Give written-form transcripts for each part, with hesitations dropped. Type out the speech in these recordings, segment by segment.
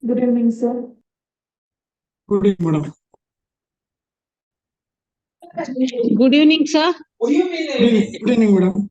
Good evening, sir. Good evening, madam. Good evening, sir. Good evening, madam.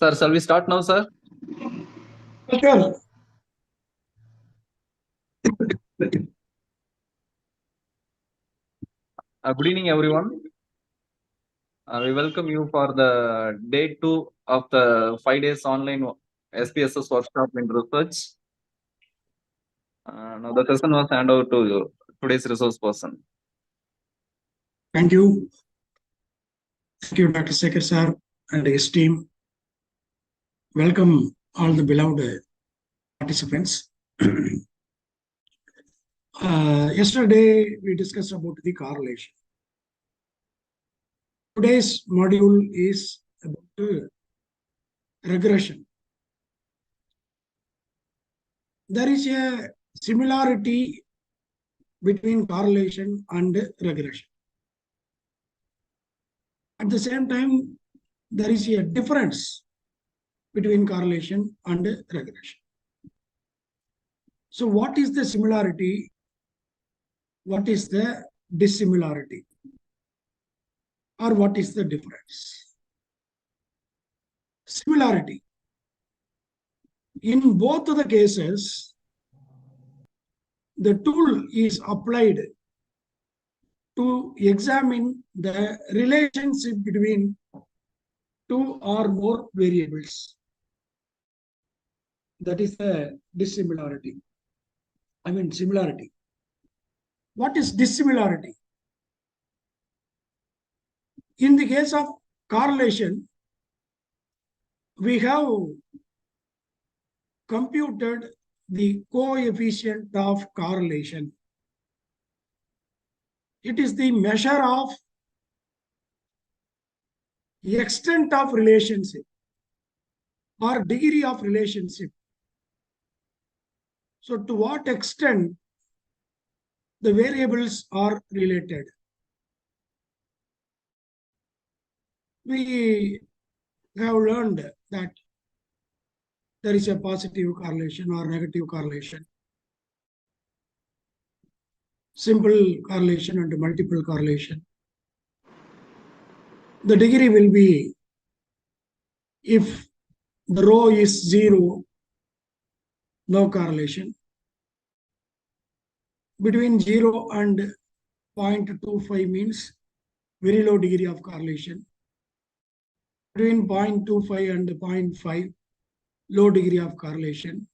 Sir, shall we start now, sir? Sure. Good evening, everyone. We welcome you for the day 2 of the 5 days online SPSS workshop in research. Now the session was handed over to today's resource person. Thank you. Thank you, Dr. Sekhar sir and his team. Welcome all the beloved participants. Yesterday, we discussed about the correlation. Today's module is about regression. There is a similarity between correlation and regression. At the same time, there is a difference between correlation and regression. So what is the similarity? What is the dissimilarity? Or what is the difference? Similarity. In both of the cases, the tool is applied to examine the relationship between two or more variables. That is the dissimilarity. Similarity. What is dissimilarity? In the case of correlation, we have computed the coefficient of correlation. It is the measure of extent of relationship or degree of relationship. So to what extent the variables are related. We have learned that there is a positive correlation or negative correlation, simple correlation and multiple correlation. the degree will be, if the rho is 0, no correlation. Between 0 and 0.25 means very low degree of correlation. Between 0.25 and 0.5, low degree of correlation.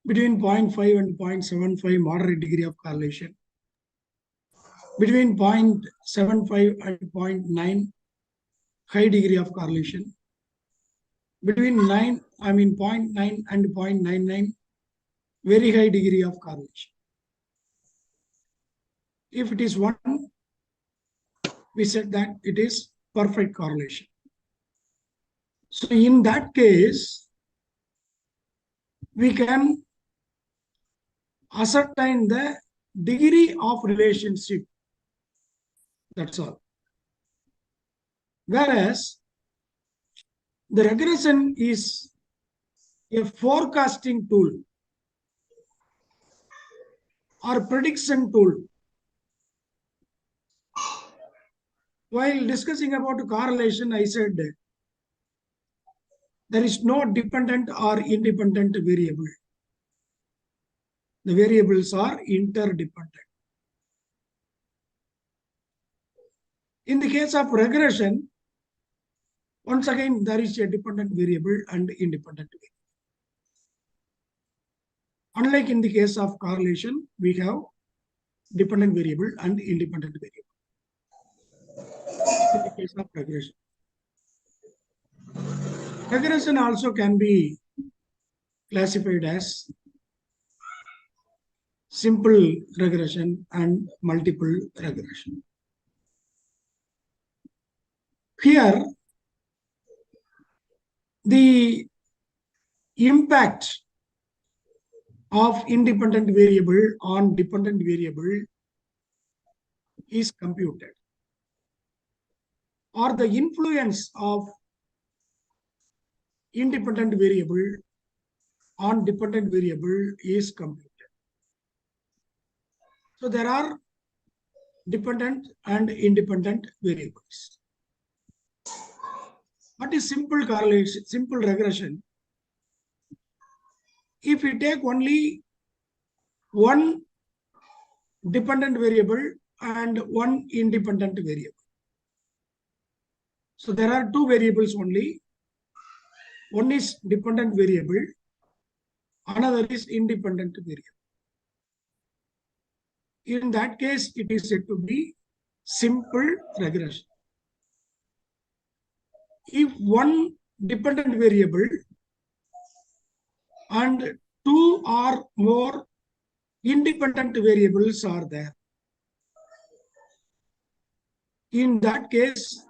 Between 0.5 and 0.75, moderate degree of correlation. Between 0.75 and 0.9, high degree of correlation. Between 0.9 and 0.99, very high degree of correlation. If it is 1, we said that it is perfect correlation. So in that case, we can ascertain the degree of relationship. That's all. Whereas the regression is a forecasting tool or prediction tool. While discussing about correlation, I said there is no dependent or independent variable. The variables are interdependent. In the case of regression, once again, there is a dependent variable and independent variable. Unlike in the case of correlation, we have dependent variable and independent variable. In the case of regression. Regression also can be classified as simple regression and multiple regression. Here, the impact of independent variable on dependent variable is computed, or the influence of independent variable on dependent variable is computed. So there are dependent and independent variables. What is simple correlation, simple regression? If we take only one dependent variable and one independent variable. So there are two variables only. One is dependent variable, another is independent variable. In that case, it is said to be simple regression. If one dependent variable and two or more independent variables are there, in that case,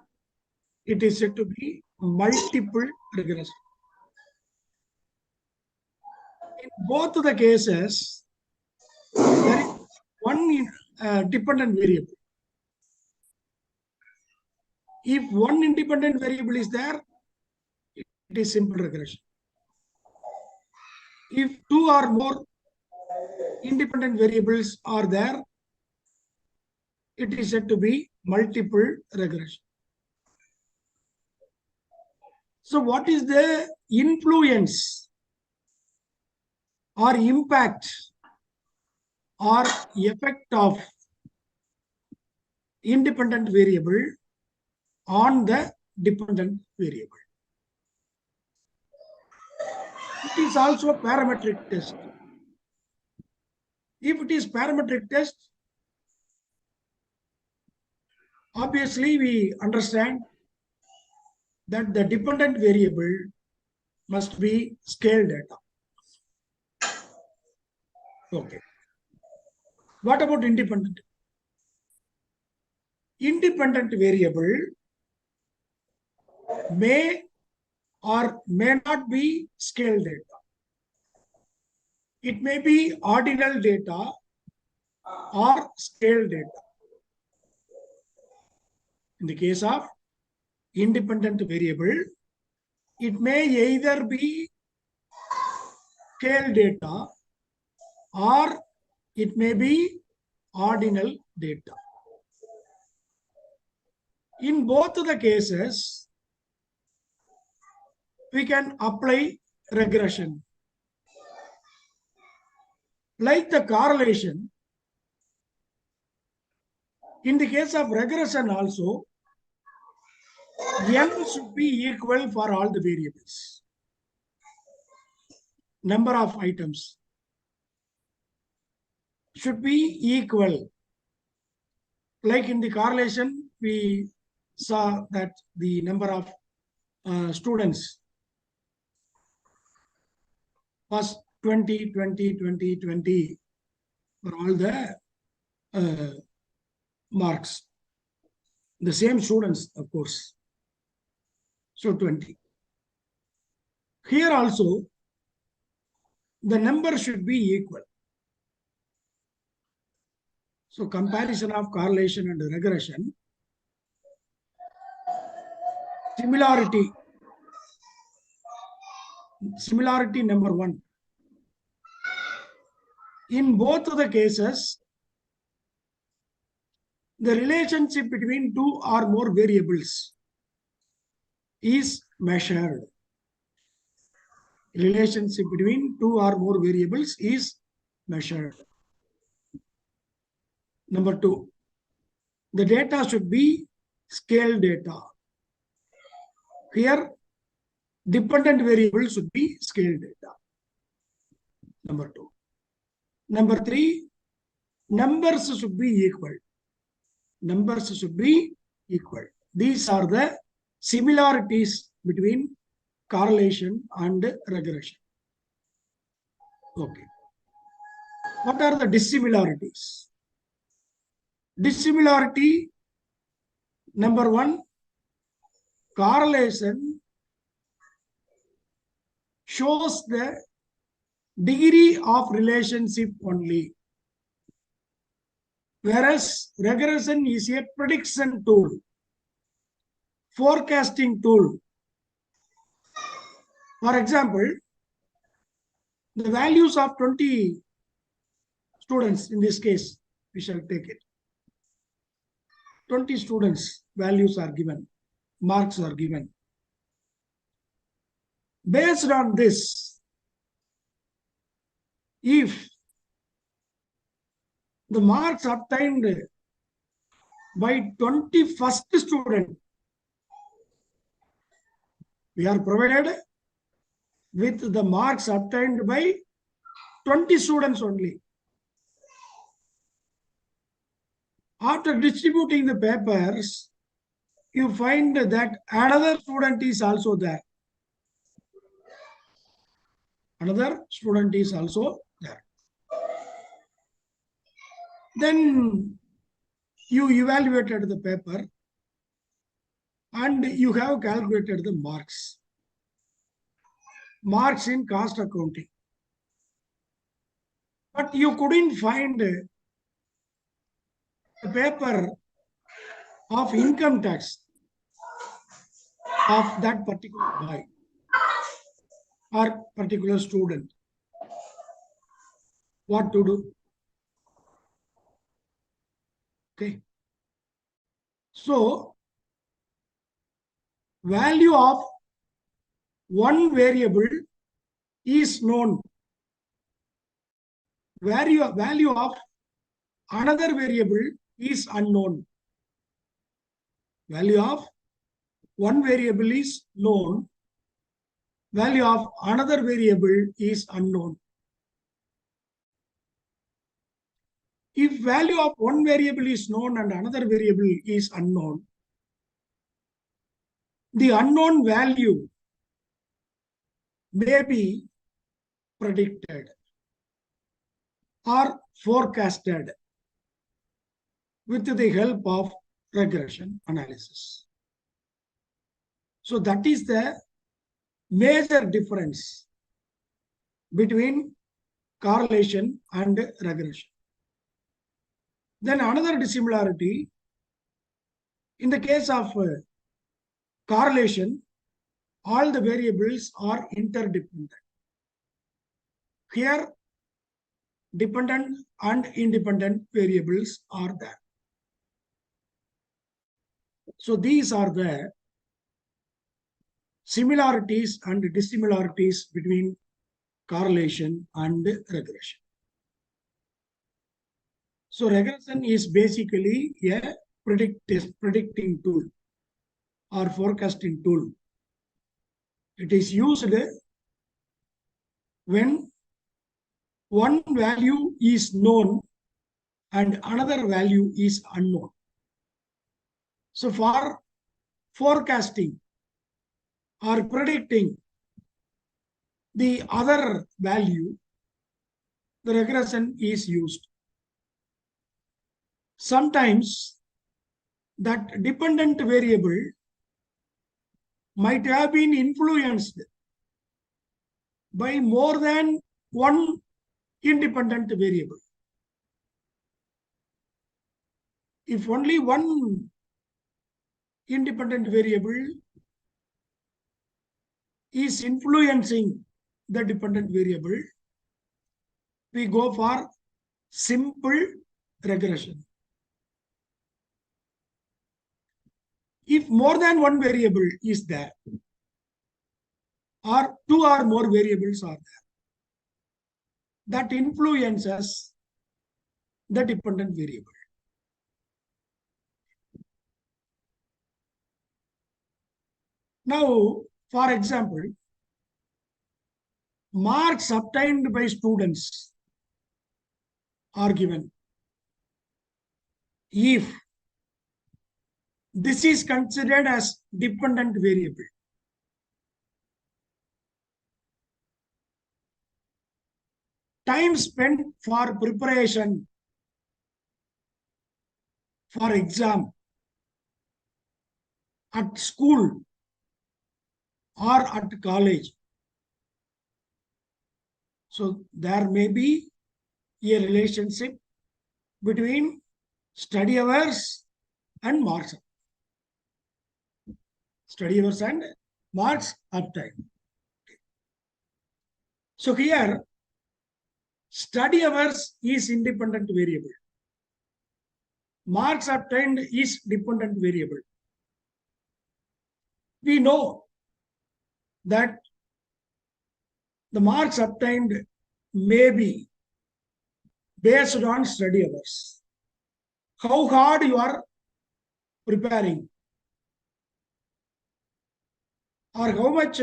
it is said to be multiple regression. In both the cases, there is one dependent variable. If one independent variable is there, it is simple regression. If two or more independent variables are there, it is said to be multiple regression. So what is the influence or impact or effect of independent variable on the dependent variable? It is also a parametric test. If it is parametric test, obviously we understand that the dependent variable must be scale data. Okay. What about independent? Independent variable may or may not be scale data. It may be ordinal data or scale data. In the case of independent variable, it may either be scale data or it may be ordinal data. In both the cases, we can apply regression. Like the correlation, in the case of regression also, n should be equal for all the variables. Number of items should be equal. Like in the correlation, we saw that the number of students was 20, 20, 20, 20 for all the marks. The same students, of course. So 20. Here also, the number should be equal. So comparison of correlation and regression. Similarity. Similarity number 1. In both of the cases, the relationship between two or more variables is measured. Relationship between two or more variables is measured. Number 2, the data should be scale data. Here, dependent variables should be scale data. Number 2. Number 3, numbers should be equal. Numbers should be equal. These are the similarities between correlation and regression. Okay. What are the dissimilarities? Dissimilarity, number 1, correlation shows the degree of relationship only, whereas regression is a prediction tool, forecasting tool. For example, the values of 20 students, in this case, we shall take it. 20 students, values are given, marks are given. Based on this, if the marks obtained by 21st student, we are provided with the marks obtained by 20 students only. After distributing the papers, you find that another student is also there. Another student is also there. Then you evaluated the paper and you have calculated the marks. Marks in cost accounting. But you couldn't find a paper of income tax of that particular boy or particular student. What to do? Okay. So, value of one variable is known. Value of another variable is unknown. Value of one variable is known. Value of another variable is unknown. If value of one variable is known and another variable is unknown, the unknown value may be predicted or forecasted with the help of regression analysis. So that is the major difference between correlation and regression. Then another dissimilarity, in the case of correlation, all the variables are interdependent. Here, dependent and independent variables are there. So these are the similarities and dissimilarities between correlation and regression. So regression is basically a predicting tool or forecasting tool. It is used when one value is known and another value is unknown. So for forecasting or predicting the other value, the regression is used. Sometimes that dependent variable might have been influenced by more than one independent variable. If only one independent variable is influencing the dependent variable, we go for simple regression. If more than one variable is there, or two or more variables are there, that influences the dependent variable. Now, for example, marks obtained by students are given. If this is considered as dependent variable, time spent for preparation for exam at school or at college. So there may be a relationship between study hours and marks. Study hours and marks obtained. So here, study hours is independent variable. Marks obtained is dependent variable. We know that the marks obtained may be based on study hours. How hard you are preparing, or how much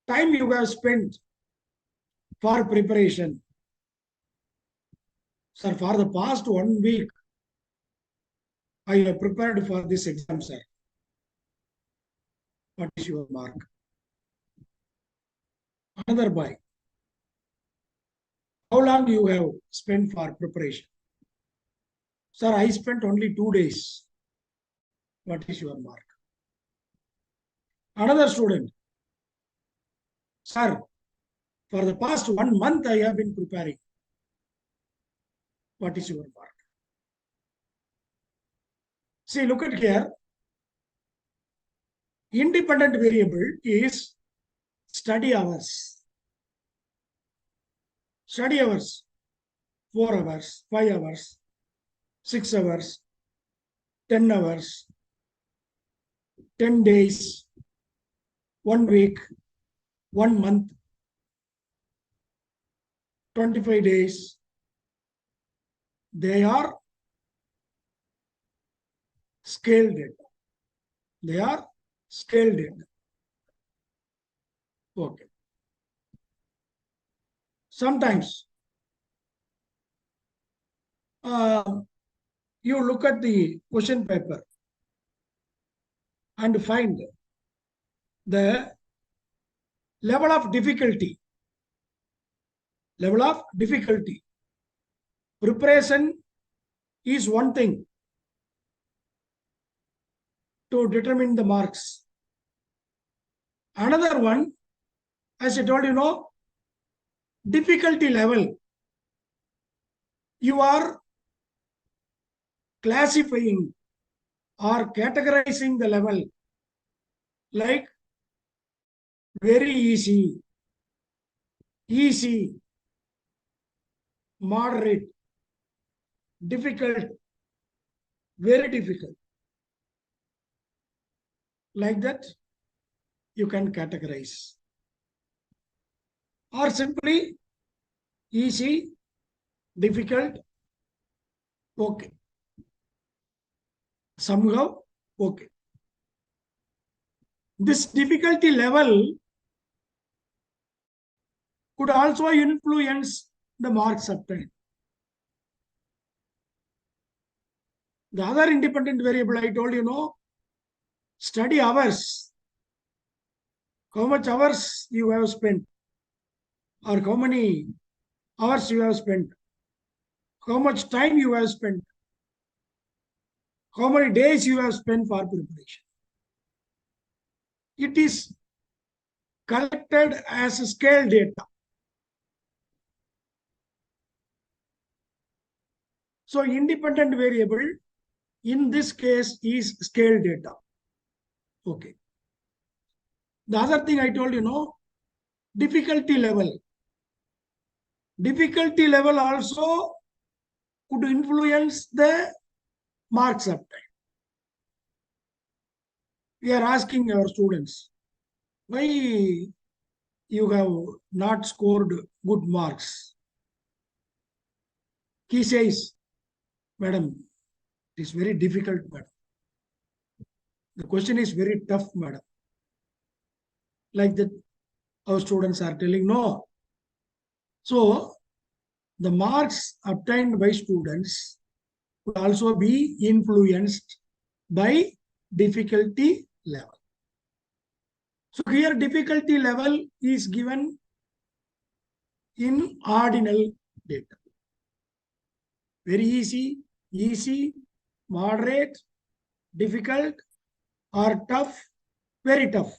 time you have spent for preparation. Sir, for the past 1 week, I have prepared for this exam, sir. What is your mark? Another boy. How long you have spent for preparation? Sir, I spent only 2 days. What is your mark? Another student. Sir, for the past 1 month, I have been preparing. What is your mark? See, look at here. Independent variable is study hours. Study hours, 4 hours, 5 hours, 6 hours, 10 hours, 10 days, 1 week, 1 month, 25 days. They are scale data. They are scale data. Okay. Sometimes you look at the question paper and find the level of difficulty. Level of difficulty. Preparation is one thing to determine the marks. Another one, as I told you, difficulty level. You are classifying or categorizing the level like very easy, easy, moderate, difficult, very difficult. Like that, you can categorize. Or simply easy, difficult, okay. Somehow, okay. This difficulty level could also influence the marks obtained. The other independent variable I told you, study hours. How much hours you have spent, or how many hours you have spent, how much time you have spent, how many days you have spent for preparation. It is collected as scale data. So independent variable in this case is scale data. Okay. The other thing I told you, difficulty level. Difficulty level also could influence the marks obtained. We are asking our students, why you have not scored good marks? He says, madam, it is very difficult, madam. The question is very tough, madam. Like that, our students are telling no. So, the marks obtained by students could also be influenced by difficulty level. So here difficulty level is given in ordinal data. Very easy, moderate, difficult, or tough, very tough.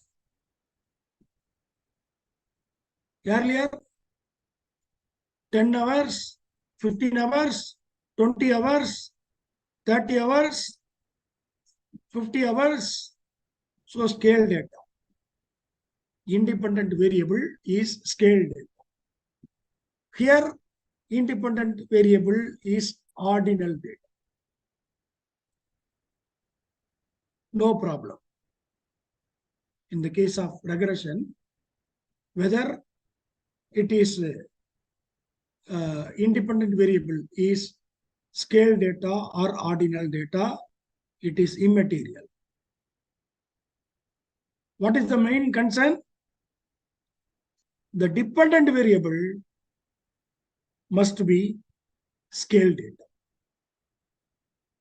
Earlier, 10 hours, 15 hours, 20 hours, 30 hours, 50 hours. So scale data. Independent variable is scale data. Here, independent variable is ordinal data. No problem. In the case of regression, whether it is independent variable is scale data or ordinal data, it is immaterial. What is the main concern? The dependent variable must be scale data.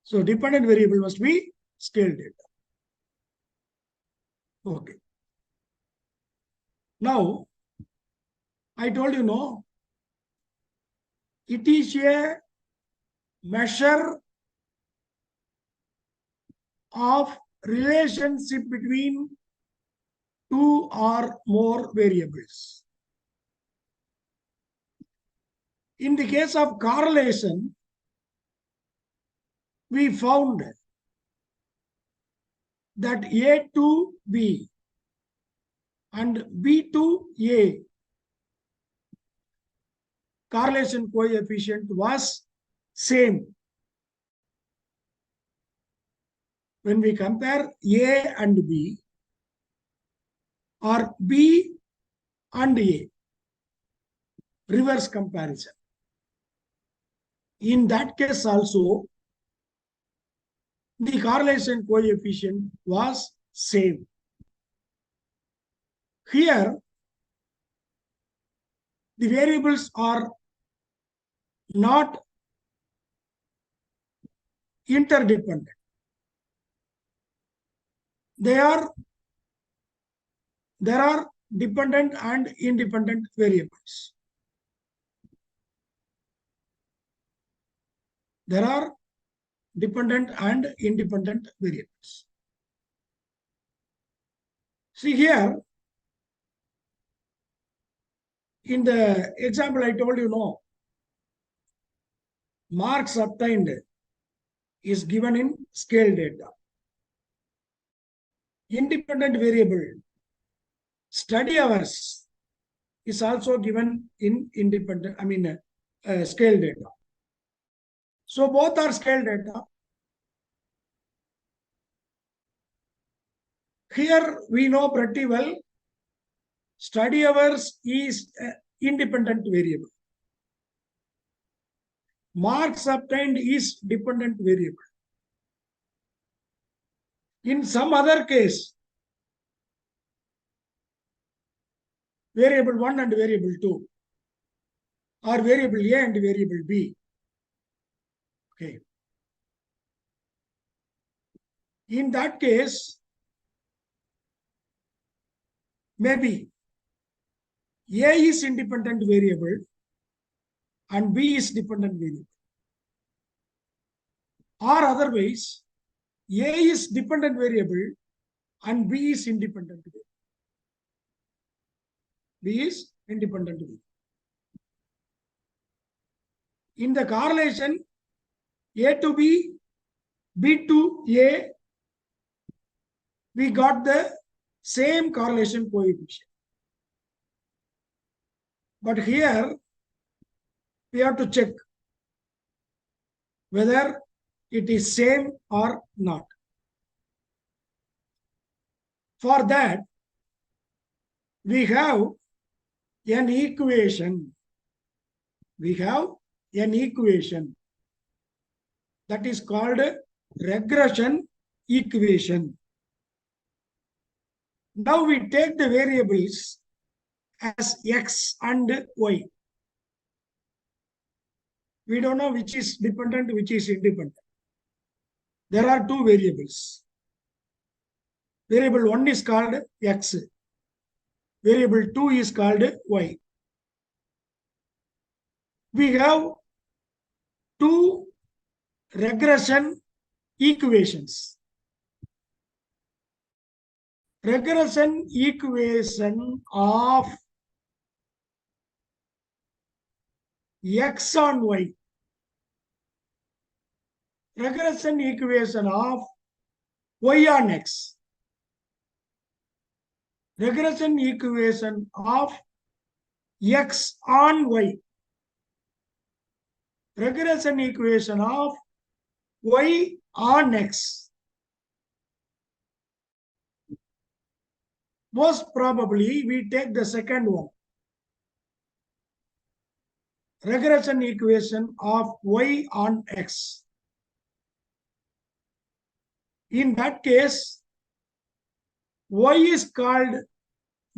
So dependent variable must be scale data. Okay. Now, I told you, no, it is a measure of relationship between two or more variables. In the case of correlation, we found that A to B and B to A correlation coefficient was same. When we compare A and B or B and A, reverse comparison. In that case also, the correlation coefficient was same. Here, the variables are not interdependent. There are dependent and independent variables. There are dependent and independent variables. See here, in the example I told you, no, marks obtained is given in scale data. Independent variable, study hours, is also given in scale data. So both are scale data. Here we know pretty well study hours is independent variable. Marks obtained is dependent variable. In some other case, variable 1 and variable 2, or variable A and variable B. Okay. In that case, maybe A is independent variable and B is dependent variable. Or otherwise, A is dependent variable and B is independent variable. B is independent variable. In the correlation A to B, B to A, we got the same correlation coefficient. But here, we have to check whether it is same or not. For that, we have an equation. We have an equation that is called regression equation. Now we take the variables as X and Y. We don't know which is dependent, which is independent. There are two variables. Variable 1 is called X. Variable 2 is called Y. We have two regression equations. Regression equation of X on Y. Regression equation of Y on X. Regression equation of X on Y. Regression equation of Y on X. Most probably, we take the second one. Regression equation of Y on X. In that case, Y is called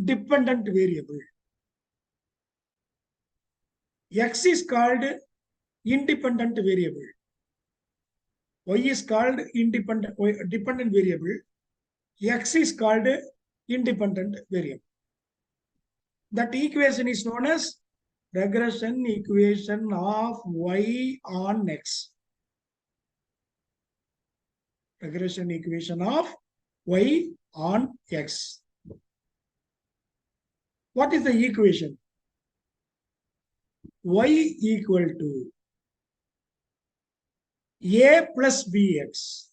dependent variable. X is called independent variable. Y is called dependent variable. X is called independent variable. That equation is known as regression equation of Y on X. Regression equation of Y on X. What is the equation? Y equal to A plus BX.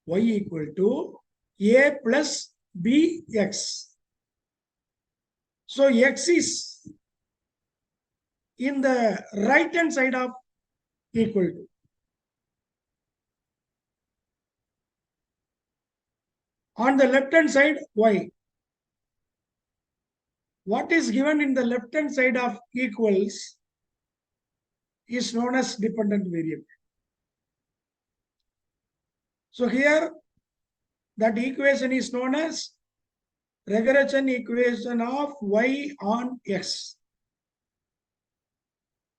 Y equal to A plus BX. So X is in the right hand side of equal to. On the left hand side, Y. What is given in the left hand side of equals is known as dependent variable. So here, that equation is known as regression equation of Y on X.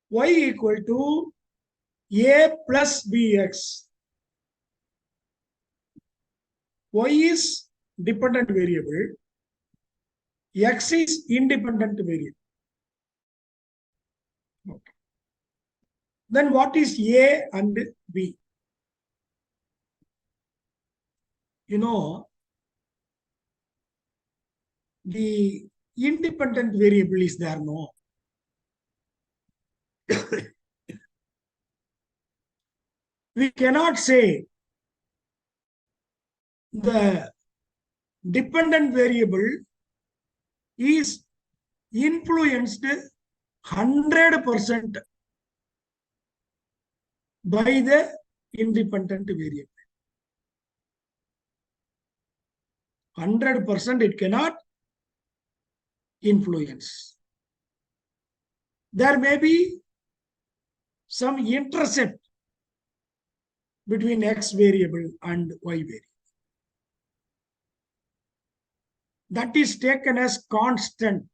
Y equal to A plus BX. Y is dependent variable. X is independent variable. Okay. Then what is A and B? You know, the independent variable is there, no? We cannot say the dependent variable is influenced 100% by the independent variable. 100% it cannot influence. There may be some intercept between X variable and Y variable. That is taken as constant.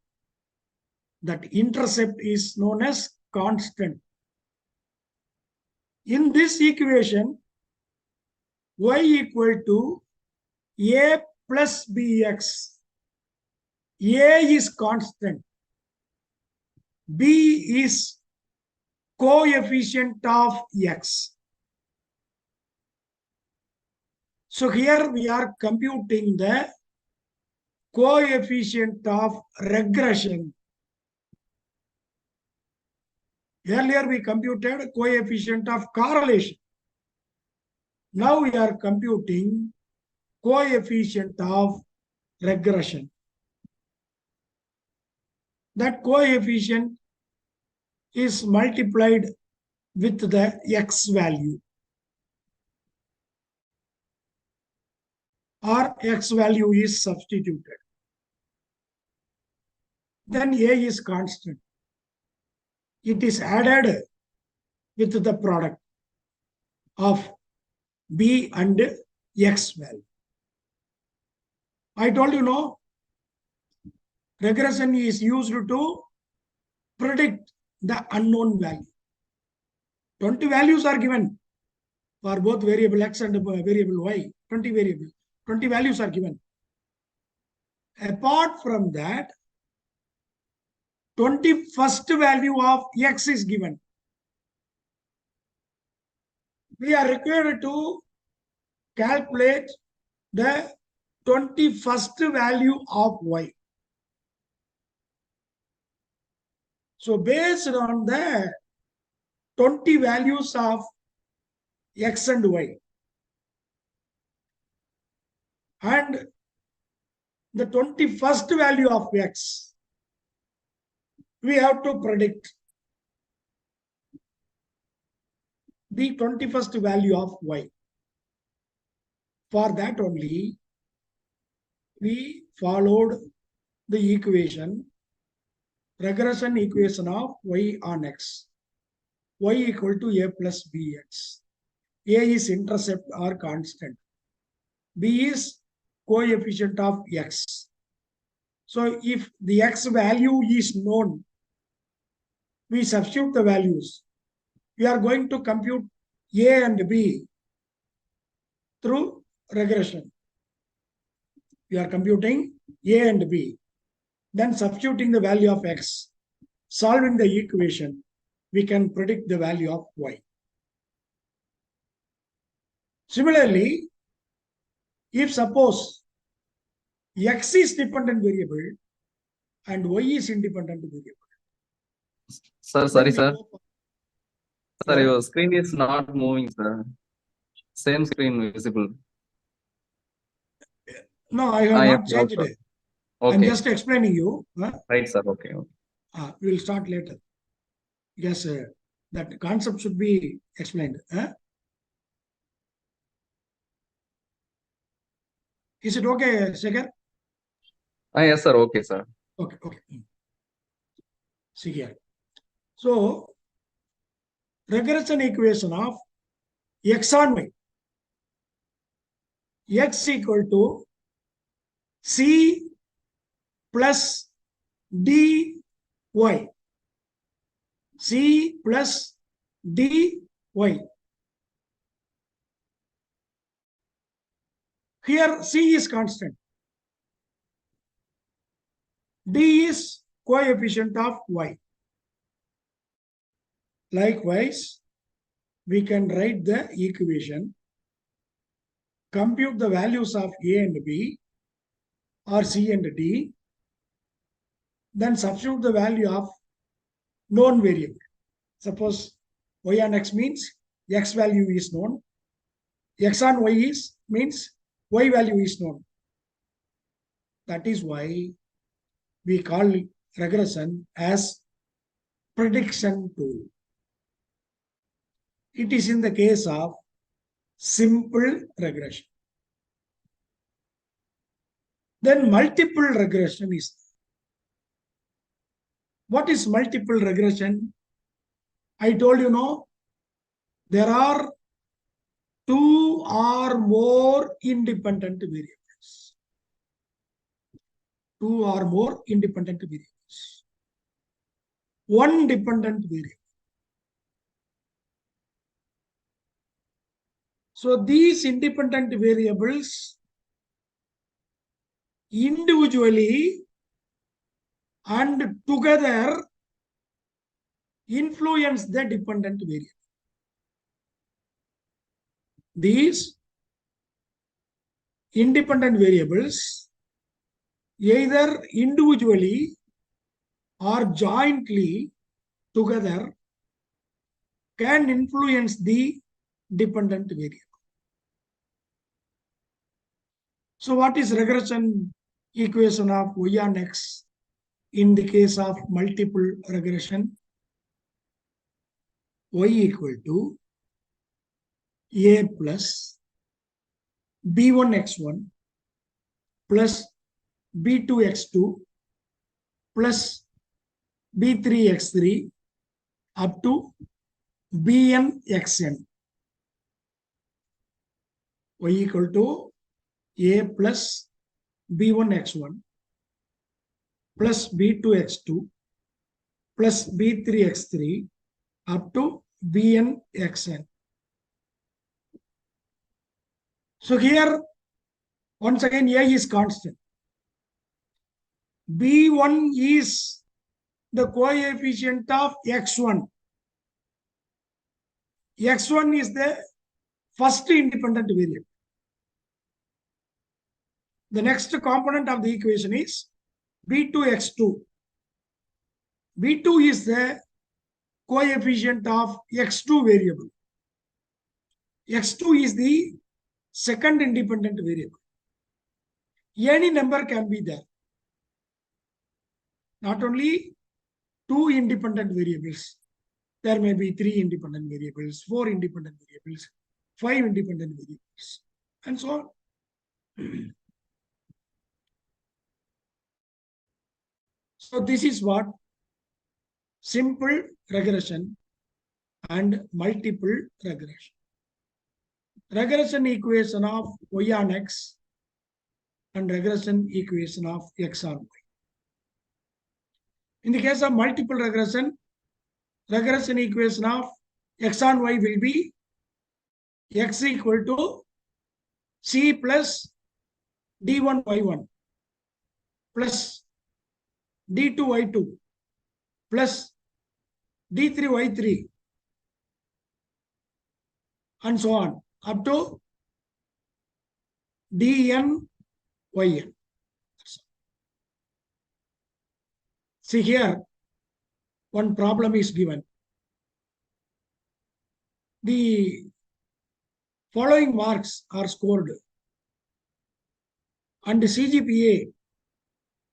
That intercept is known as constant. In this equation, Y equal to A plus BX. A is constant. B is coefficient of X. So here we are computing the coefficient of regression. Earlier we computed coefficient of correlation. Now we are computing coefficient of regression. That coefficient is multiplied with the X value, or X value is substituted. Then A is constant. It is added with the product of B and X value. I told you, no, regression is used to predict the unknown value. 20 values are given for both variable X and variable Y. 20 values are given. Apart from that, 21st value of X is given. We are required to calculate the 21st value of Y. So based on the 20 values of X and Y and the 21st value of X, we have to predict the 21st value of Y. For that only, we followed the equation, regression equation of Y on X. Y equal to A plus BX. A is intercept or constant. B is coefficient of X. So if the X value is known, we substitute the values. We are going to compute A and B through regression. We are computing A and B, then substituting the value of X, solving the equation, we can predict the value of Y. Similarly, if suppose X is dependent variable and Y is independent variable. Sir, sorry, sir. Sir, Yeah. your screen is not moving, sir. Same screen visible. No, I have not yes, changed also. it. I'm Okay. just explaining you. Right, sir. Okay. We will start later. Yes, that concept should be explained. Is it okay, Shekhar? Yes, sir. Okay, sir. Okay. See here. So, regression equation of X on Y. X equal to C plus dy. C plus dy. Here C is constant. D is coefficient of Y. Likewise, we can write the equation, compute the values of A and B or C and D, then substitute the value of known variable. Suppose Y on X means X value is known. X on Y means Y value is known. That is why we call regression as prediction tool. It is in the case of simple regression. Then multiple regression is. What is multiple regression? I told you, no, there are two or more independent variables. Two or more independent variables. One dependent variable. So these independent variables individually and together influence the dependent variable. These independent variables either individually or jointly together can influence the dependent variable. So what is regression equation of y on x in the case of multiple regression? Y equal to a plus b1x1 plus b2x2 plus b3x3 up to bnxn. Y equal to a plus b1x1 plus b2x2 plus b3x3 up to bnxn. So here, once again, a is constant. b1 is the coefficient of x1. x1 is the first independent variable. The next component of the equation is b2x2. b2 is the coefficient of x2 variable. x2 is the second independent variable. Any number can be there. Not only two independent variables. There may be three independent variables, four independent variables, five independent variables, and so on. So this is what simple regression and multiple regression. Regression equation of y on x and regression equation of x on y. In the case of multiple regression, regression equation of x on y will be x equal to c plus d1 y1 plus d2 y2 plus d3 y3 and so on up to dn yn. See here, one problem is given. The following marks are scored and the CGPA,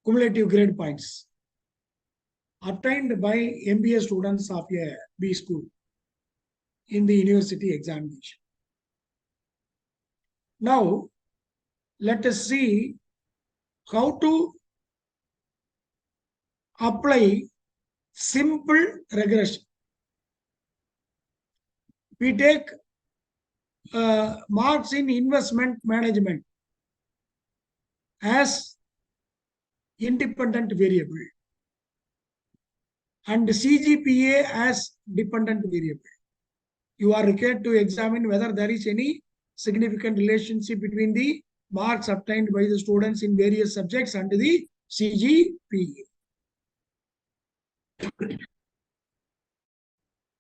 cumulative grade points, obtained by MBA students of a B school in the university examination. Now, let us see how to apply simple regression. We take marks in investment management as independent variable and CGPA as dependent variable. You are required to examine whether there is any significant relationship between the marks obtained by the students in various subjects and the CGPA.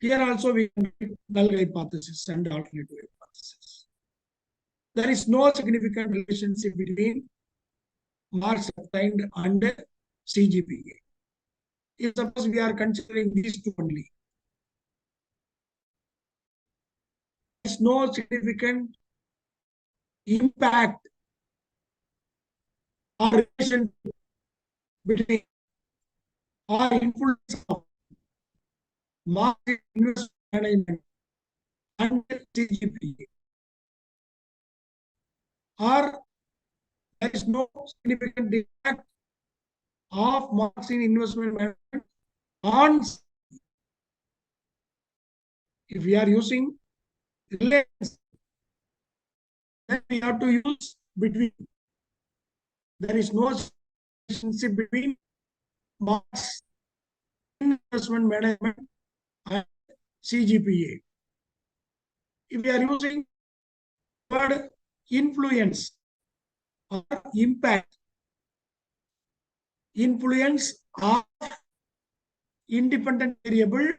Here also we can make null hypothesis and alternative hypothesis. There is no significant relationship between marks obtained and CGPA. If suppose we are considering these two only, there is no significant impact or relation between or influence of marks in investment management and CGPA. Or there is no significant impact of marks in investment management on. If we are using relations, then we have to use between. There is no relationship between marks in investment management and CGPA. If we are using the word influence or impact, influence of independent variable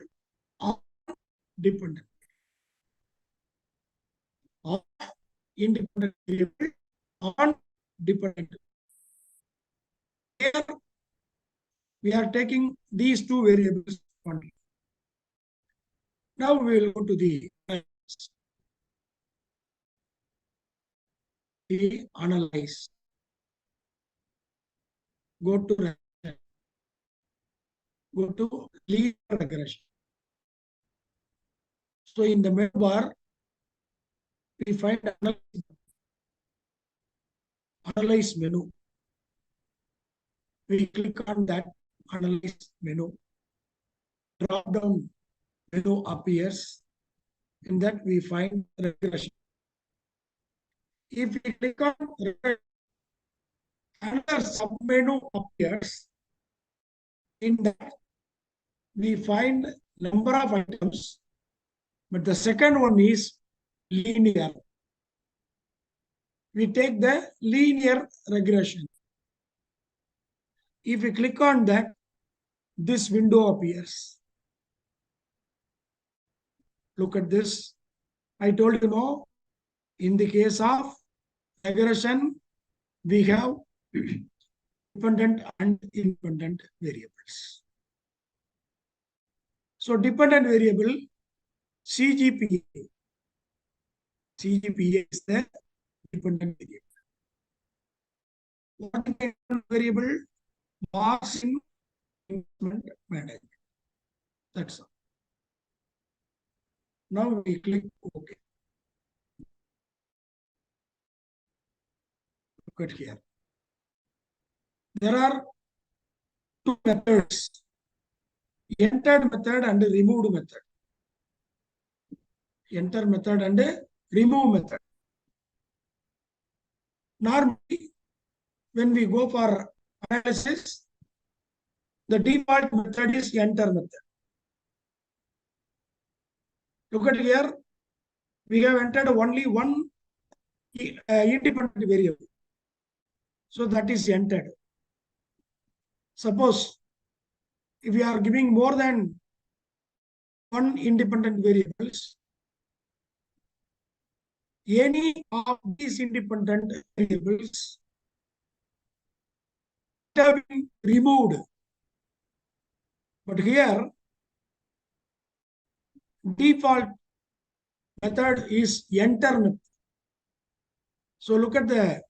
or dependent, of independent variable on dependent. Here we are taking these two variables only. Now we will go to the analyze. Go to regression. Go to linear regression. So in the menu bar, we find analyze menu. We click on that analyze menu. Drop down menu appears. In that we find regression. If we click on regression, another submenu appears. In that we find number of items, but the second one is linear. We take the linear regression. If we click on that, this window appears. Look at this. I told you, no, in the case of regression, we have dependent and independent variables. So dependent variable CGPA. CGPA is the dependent variable. What is the dependent variable? Marks in investment management. That's all. Now we click OK. Look at here. There are two methods: entered method and removed method. Enter method and remove method. Normally, when we go for analysis, the default method is enter method. Look at here, we have entered only one independent variable. So that is entered. Suppose if we are giving more than one independent variables, any of these independent variables have been removed. But here, default method is enter method. So look at the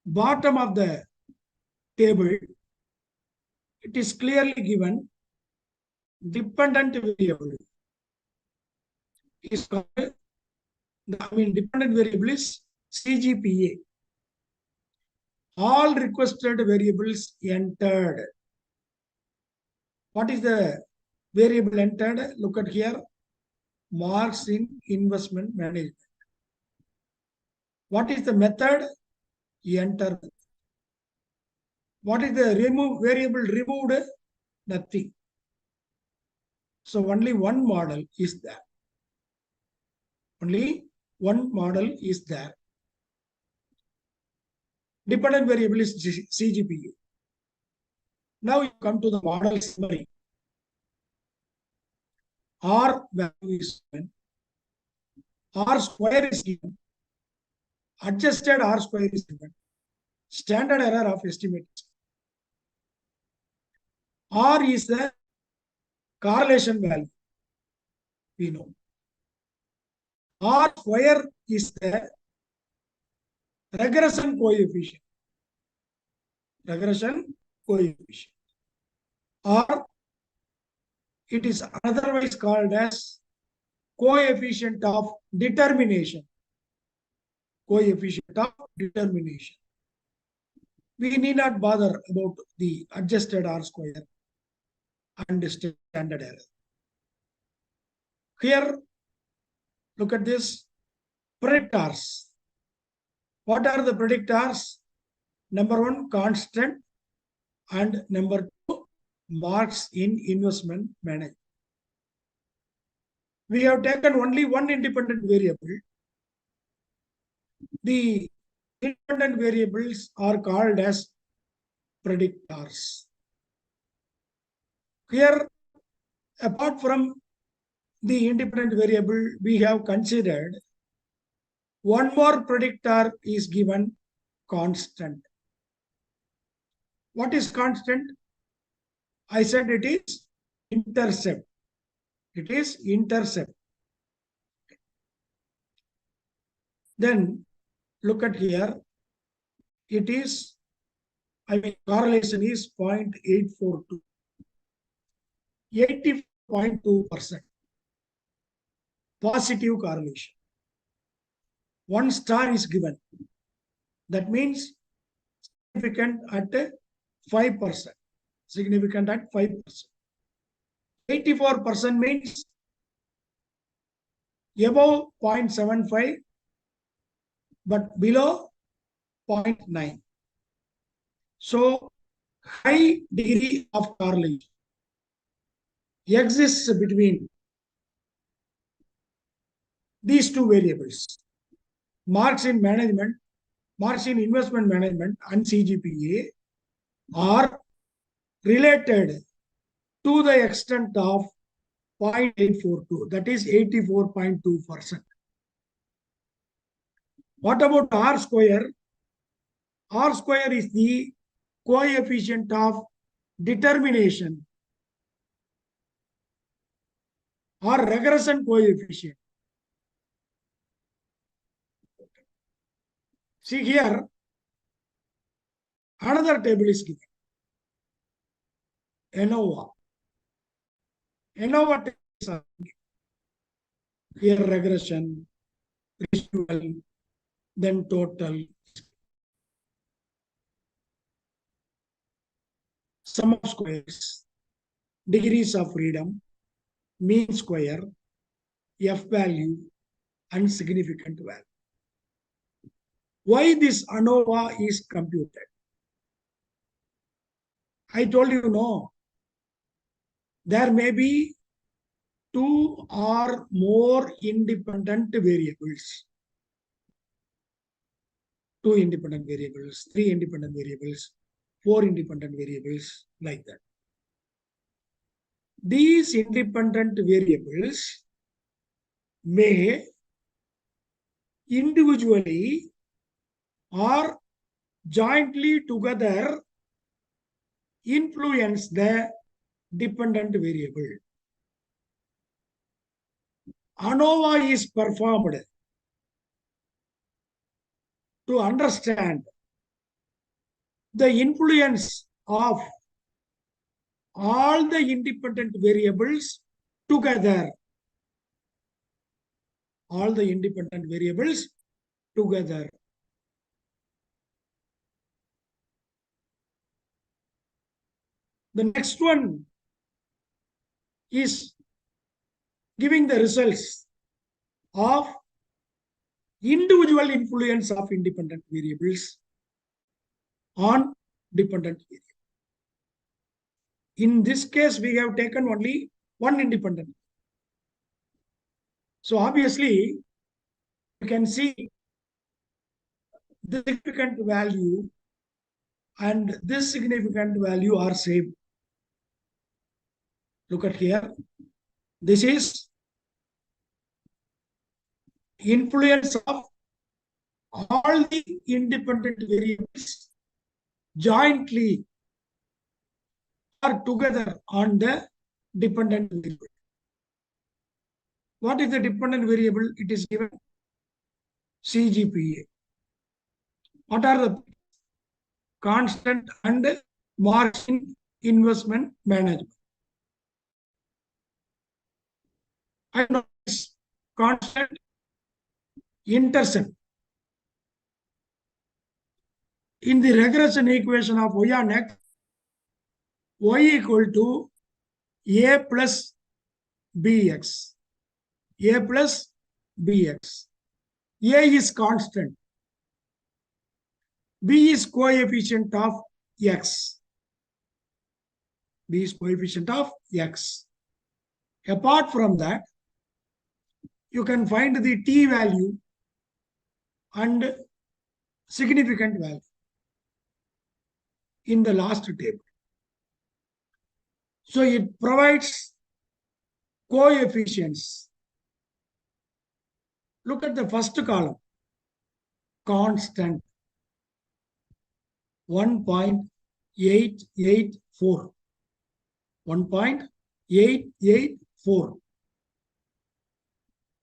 bottom of the table. It is clearly given dependent variable is called, dependent variable is CGPA. All requested variables entered. What is the variable entered? Look at here, marks in investment management. What is the method? Enter. What is the variable removed? Nothing. So only one model is there. Only one model is there. Dependent variable is CGPA. Now you come to the model summary. R value is given. R square is given. Adjusted R square is given. Standard error of estimate. R is the correlation value. We know. R square is the regression coefficient. Regression coefficient. Or it is otherwise called as coefficient of determination. Coefficient of determination. we need not bother about the adjusted R square and standard error. Here, look at this, predictors. What are the predictors? Number one, constant, and number two, marks in investment management. We have taken only one independent variable. The independent variables are called as predictors. Here, apart from the independent variable, we have considered one more predictor is given, constant. What is constant? I said it is intercept. It is intercept. Then look at here. It is, correlation is 0.842. 80.2%. Positive correlation. 1 star is given. That means significant at 5%. Significant at 5%. 84% means above 0.75 but below 0.9. So high degree of correlation exists between these two variables. Marks in management, marks in investment management and CGPA are related to the extent of 0.842, that is 84.2%. What about R square? R square is the coefficient of determination or regression coefficient. See here, another table is given. ANOVA. ANOVA tables are given. Here regression, residual, then total. Sum of squares, degrees of freedom, mean square, F value, and significant value. Why this ANOVA is computed? I told you no. There may be 2 or more independent variables. 2 independent variables, 3 independent variables, 4 independent variables, like that. These independent variables may individually or jointly together influence the dependent variable. ANOVA is performed to understand the influence of all the independent variables together. All the independent variables together. The next one is giving the results of individual influence of independent variables on dependent variable. In this case, we have taken only one independent. So obviously, you can see the significant value and this significant value are same. Look at here. This is influence of all the independent variables jointly or together on the dependent variable. What is the dependent variable? It is given CGPA. What are the constant and marks in investment management? I know this constant intercept. in the regression equation of y on x, y equal to a plus bx. A plus bx. A is constant. B is coefficient of x. B is coefficient of x. Apart from that, you can find the t value and significant value in the last table. So it provides coefficients. Look at the first column. Constant 1.884. 1.884.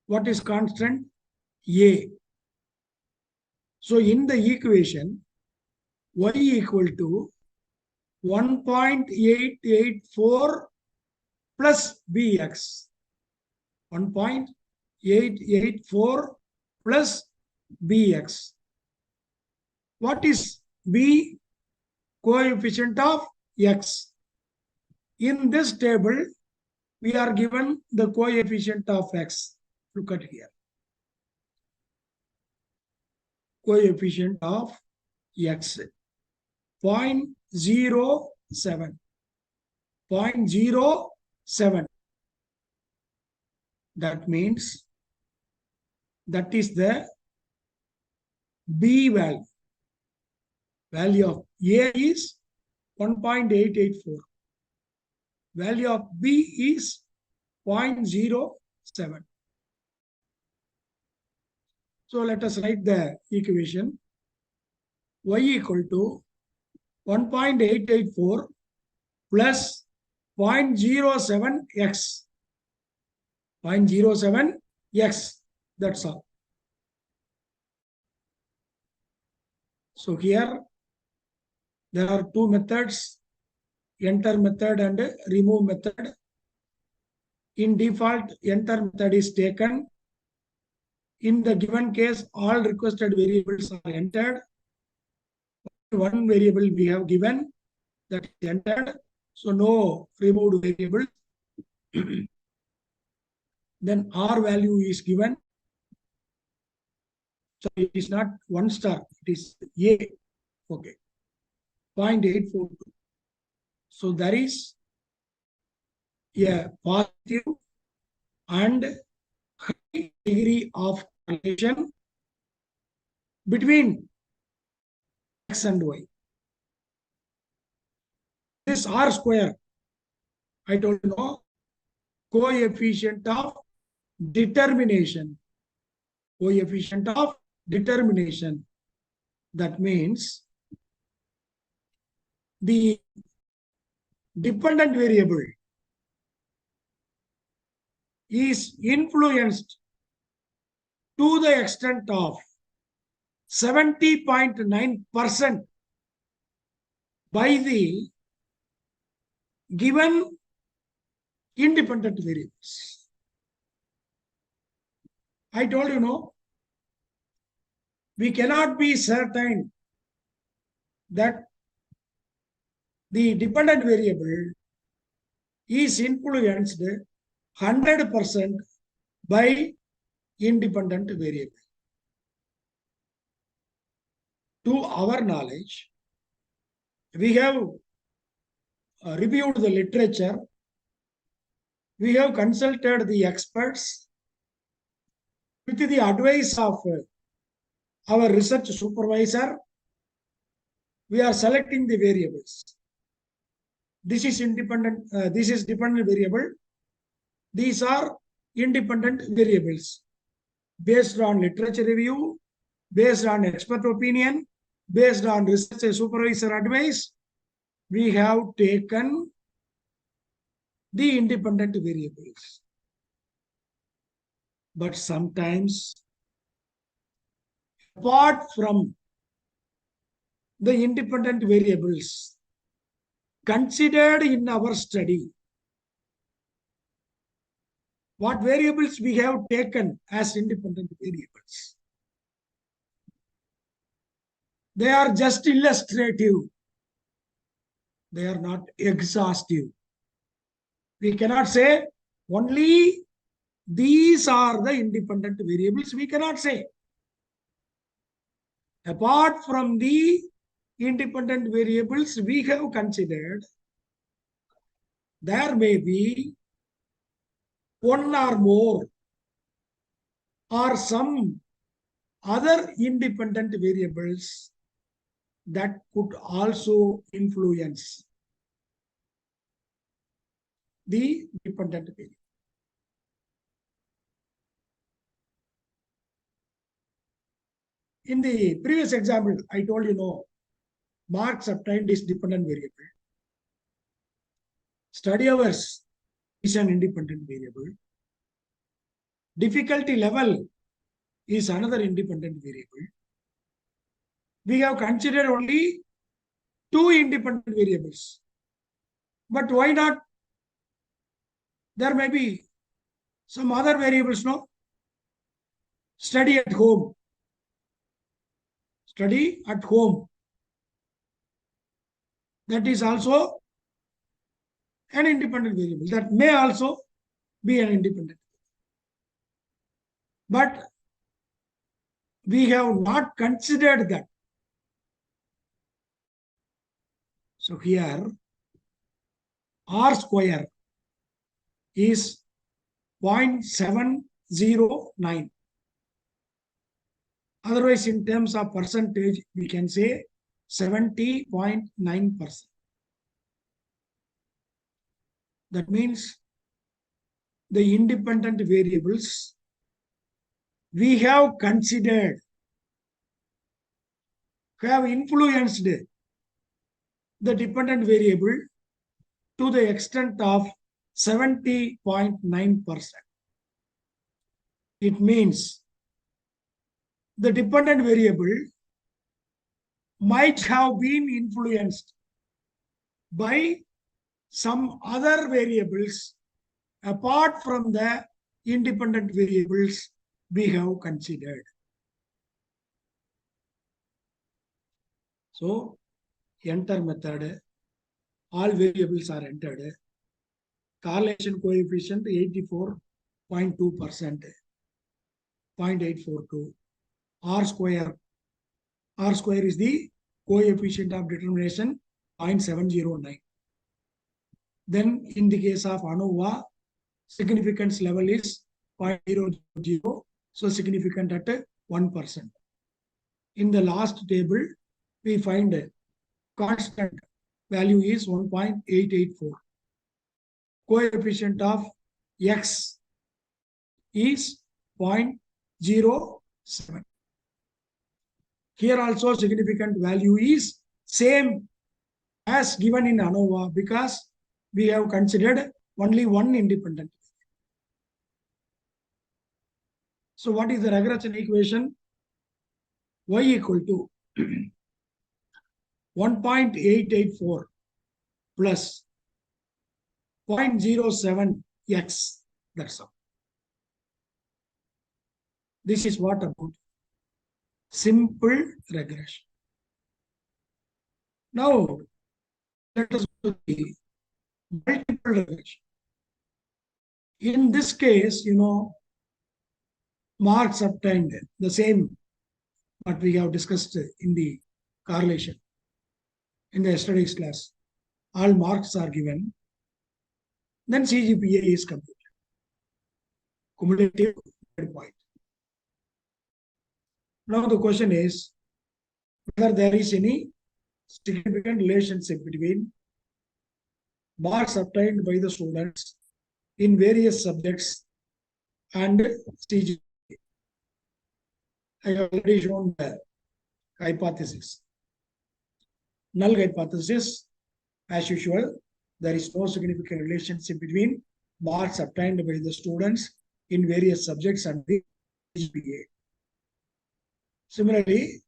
What is constant? A. So in the equation, y equal to 1.884 plus bx. 1.884 plus bx. What is b? Coefficient of x. In this table, we are given the coefficient of x. Look at here. Coefficient of x. 0.07. 0.07. That means that is the b value. Value of A is 1.884. Value of B is 0.07. So let us write the equation. Y equal to 1.884 plus 0.07x. 0.07x. That's all. So here there are two methods, enter method and remove method. In default, enter method is taken. In the given case, all requested variables are entered. One variable we have given, that is entered. So no removed variable. Then R value is given. So it is not 1 star, it is A. Okay. 0.842. So there is a positive and high degree of correlation between x and y. This R square, I told you, no, coefficient of determination. Coefficient of determination. That means the dependent variable is influenced to the extent of 70.9% by the given independent variables. I told you, no, we cannot be certain that the dependent variable is influenced 100% by independent variable. To our knowledge, we have reviewed the literature, we have consulted the experts. With the advice of our research supervisor, we are selecting the variables. This is independent, this is dependent variable. These are independent variables based on literature review, based on expert opinion, based on research supervisor advice. We have taken the independent variables. But sometimes, apart from the independent variables considered in our study, what variables we have taken as independent variables? They are just illustrative. They are not exhaustive. We cannot say only these are the independent variables. We cannot say. Apart from the independent variables we have considered, there may be one or more or some other independent variables that could also influence the dependent variable. In the previous example, I told you no, marks obtained is dependent variable. Study hours is an independent variable. Difficulty level is another independent variable. We have considered only two independent variables. But why not? There may be some other variables, no? Study at home. Study at home. That is also an independent variable. That may also be an independent. But we have not considered that. So here, R square is 0.709. Otherwise, in terms of percentage, we can say 70.9%. That means the independent variables we have considered have influenced the dependent variable to the extent of 70.9%. It means the dependent variable might have been influenced by some other variables apart from the independent variables we have considered. So, enter method, all variables are entered. Correlation coefficient 84.2%, 0.842. R square is the coefficient of determination, 0.709. Then in the case of ANOVA, significance level is 0.000, so significant at 1%. In the last table, we find a constant value is 1.884. Coefficient of X is 0.07. Here also significant value is same as given in ANOVA because we have considered only one independent. So what is the regression equation? Y equal to 1.884 plus 0.07x. That's all. This is what about simple regression. Now, let us go to the multiple regression. In this case, marks obtained the same what we have discussed in the correlation in the yesterday's class. All marks are given. Then CGPA is computed. Cumulative point. Now the question is whether there is any significant relationship between marks obtained by the students in various subjects and CGPA. I have already shown the hypothesis. Null hypothesis, as usual, there is no significant relationship between marks obtained by the students in various subjects and the CGPA. Similarly,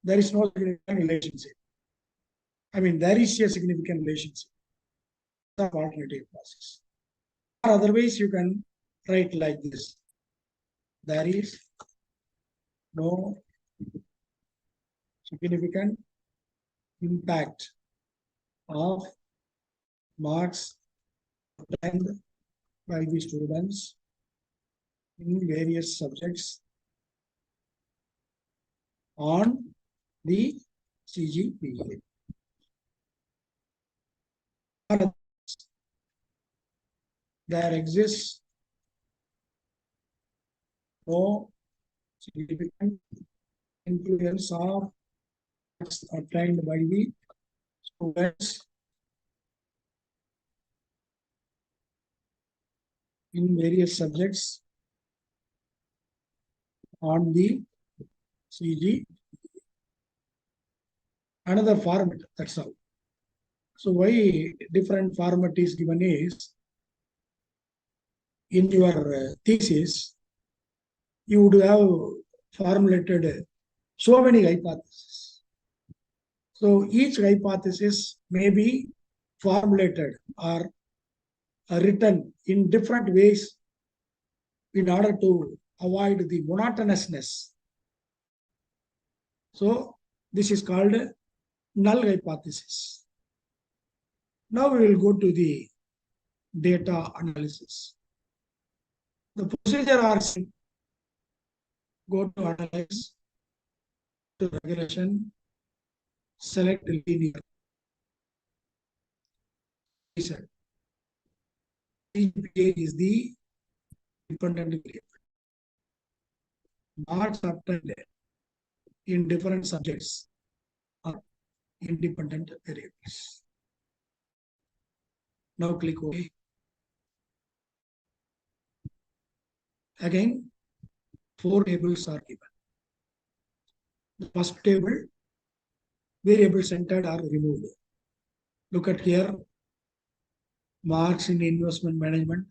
there is no significant relationship. I mean, there is a significant relationship. The alternative process. Or otherwise, you can write like this. There is no significant impact of marks obtained by the students in various subjects on the CGPA. There exists no significant influence of marks obtained by the students in various subjects on the CG. Another format, that's all. So why different format is given is, in your thesis, you would have formulated so many hypotheses. So each hypothesis may be formulated or written in different ways in order to avoid the monotonousness. So this is called null hypothesis. Now we will go to the data analysis. The procedure are go to analyze, to regression, select linear. CGPA is the dependent variable. Marks obtained in different subjects are independent variables. Now click OK. Again, 4 tables are given. The first table, variables entered are removed. Look at here, marks in investment management,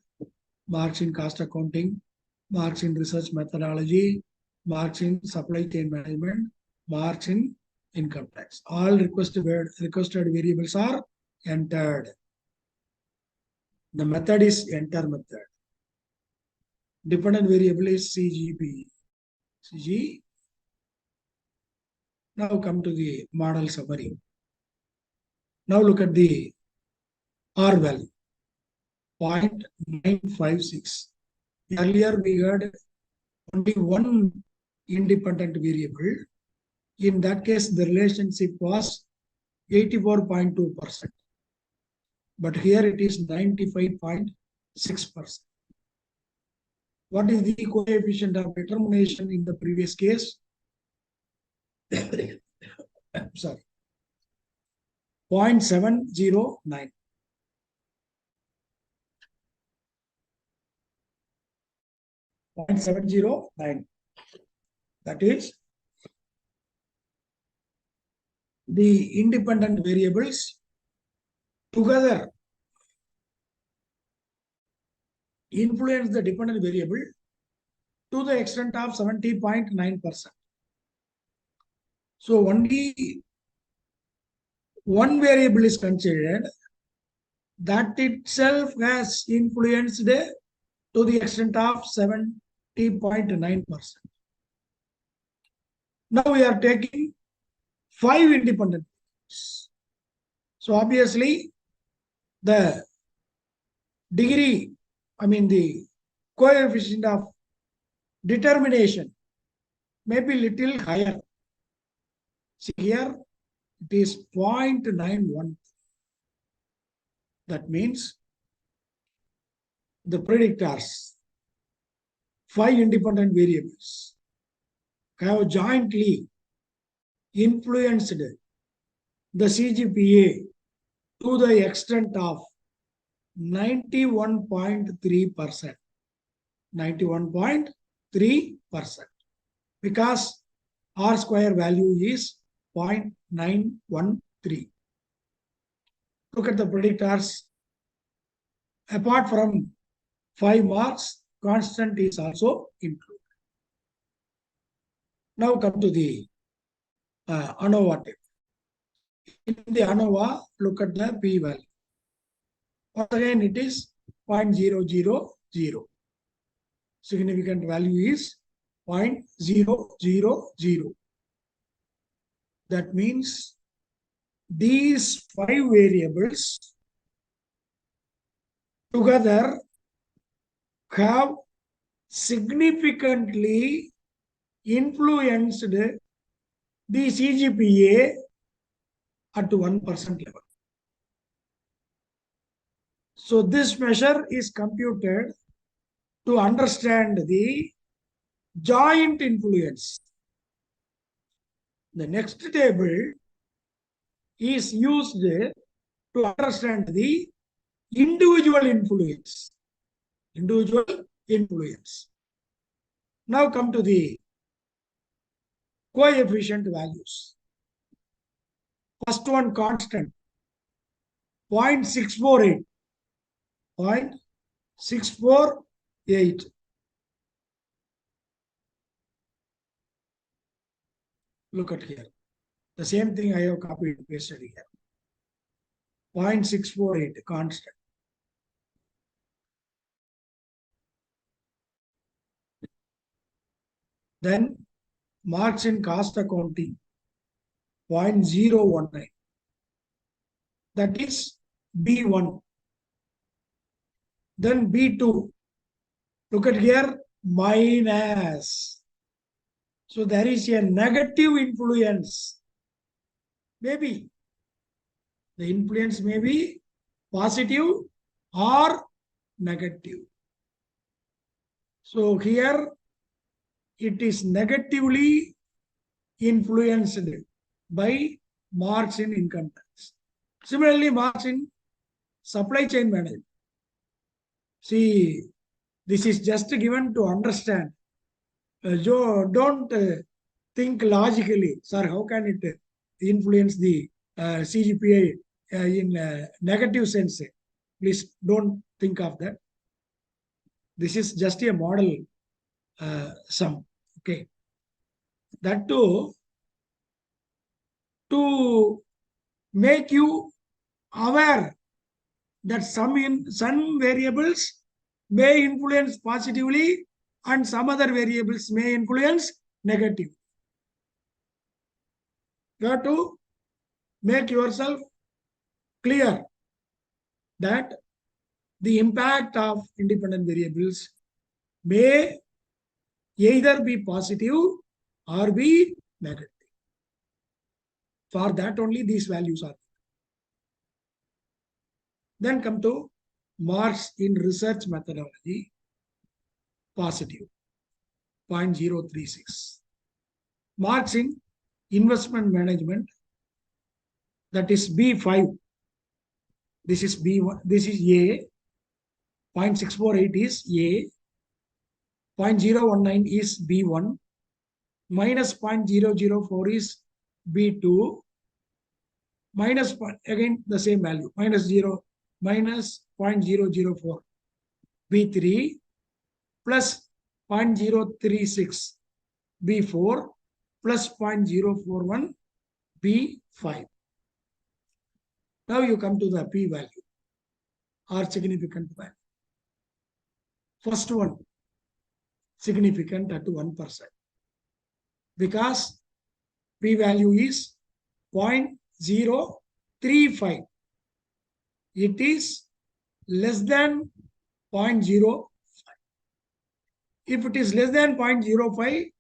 marks in cost accounting, marks in research methodology, marks in supply chain management, marks in income tax. All requested variables are entered. The method is enter method. Dependent variable is CGP. CG. Now come to the model summary. Now look at the R value, 0.956. Earlier we had only one independent variable. In that case, the relationship was 84.2%. But here it is 95.6%. What is the coefficient of determination in the previous case? Sorry. 0.709. 0.709. That is the independent variables together influence the dependent variable to the extent of 70.9%. So only one variable is considered that itself has influenced to the extent of 70.9%. Now we are taking 5 independent variables. So obviously the degree, the coefficient of determination may be little higher. See here, it is 0.91. That means the predictors, 5 independent variables, have jointly influenced the CGPA to the extent of 91.3%. 91.3%. Because R square value is 0.913. Look at the predictors. Apart from 5 marks, constant is also included. Now come to the ANOVA table. In the ANOVA, look at the P value. Once again, it is 0.000. Significant value is 0.000. That means these 5 variables together have significantly influenced the CGPA at 1% level. So this measure is computed to understand the joint influence. The next table is used to understand the individual influence. Individual influence. Now come to the coefficient values. First one constant, 0.648. 0.648. Look at here. The same thing I have copied and pasted here. 0.648 constant. Then marks in cost accounting, 0.019. That is B1. Then B2. Look at here, minus. So there is a negative influence. Maybe the influence may be positive or negative. So here it is negatively influenced by marks in income tax. Similarly, marks in supply chain management. See, this is just given to understand. Don't think logically, sir, how can it influence the CGPA in negative sense? Please don't think of that. This is just a model sum. Okay. That too, to make you aware that some variables may influence positively and some other variables may influence negative. You have to make yourself clear that the impact of independent variables may either be positive or be negative. For that only these values are. Then come to marks in research methodology, positive, 0.036. Marks in investment management, that is B5. This is B1, this is A. 0.648 is A. 0.019 is B1. Minus 0.004 is B2. Minus, again the same value, minus 0.004 B3 plus 0.036 B4 plus 0.041 B5. Now you come to the P value or significant value. First one, significant at 1%. Because P value is 0.035. It is less than 0.05. If it is less than 0.05,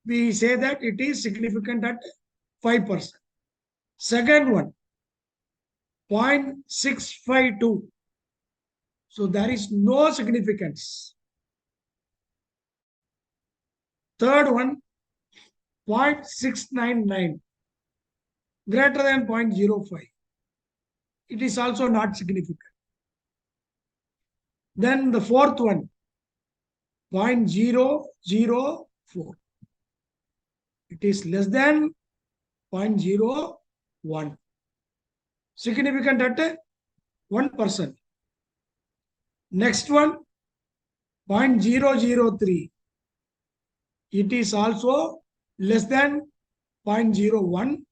we say that it is significant at 5%. Second one, 0.652. So there is no significance. Third one, 0.699, greater than 0.05. It is also not significant. Then the fourth one, 0.004. It is less than 0.01. Significant at 1%. Next one, 0.003. It is also less than 0.01.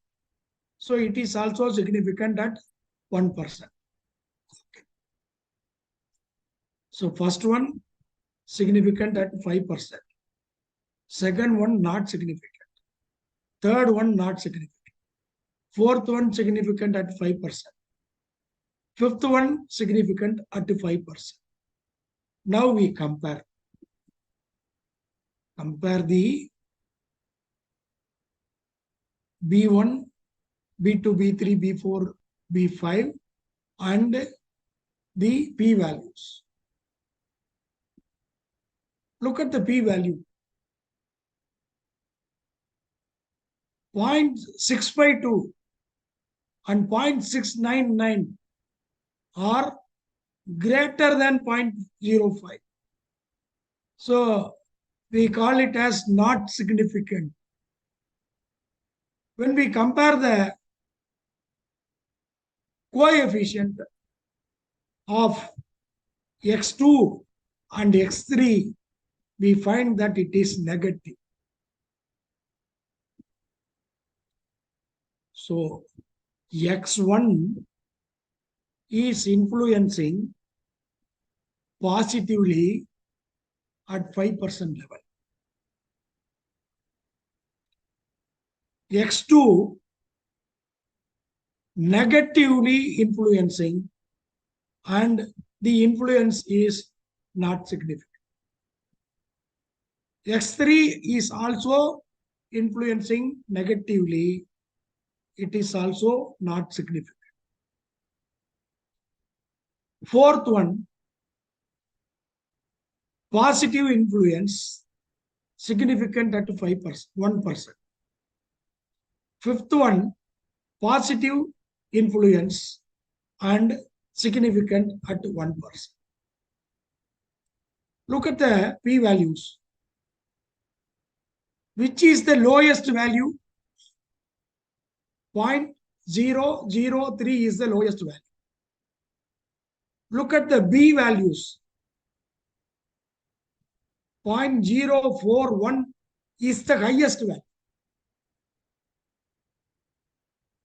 So it is also significant at 1%. So first one, significant at 5%. Second one, not significant. Third one, not significant. Fourth one significant at 5%. Fifth one significant at 5%. Now we compare. Compare the B1, B2, B3, B4, B5 and the P values. Look at the P value. 0.652 and 0.699 are greater than 0.05. So we call it as not significant. When we compare the coefficient of x2 and x3, we find that it is negative. So x1 is influencing positively at 5% level. x2 negatively influencing, and the influence is not significant. x3 is also influencing negatively. It is also not significant. Fourth one, positive influence significant at 5%, 1%. Fifth one, positive influence and significant at 1%. Look at the P values. Which is the lowest value? 0.003 is the lowest value. Look at the B values. 0.041 is the highest value.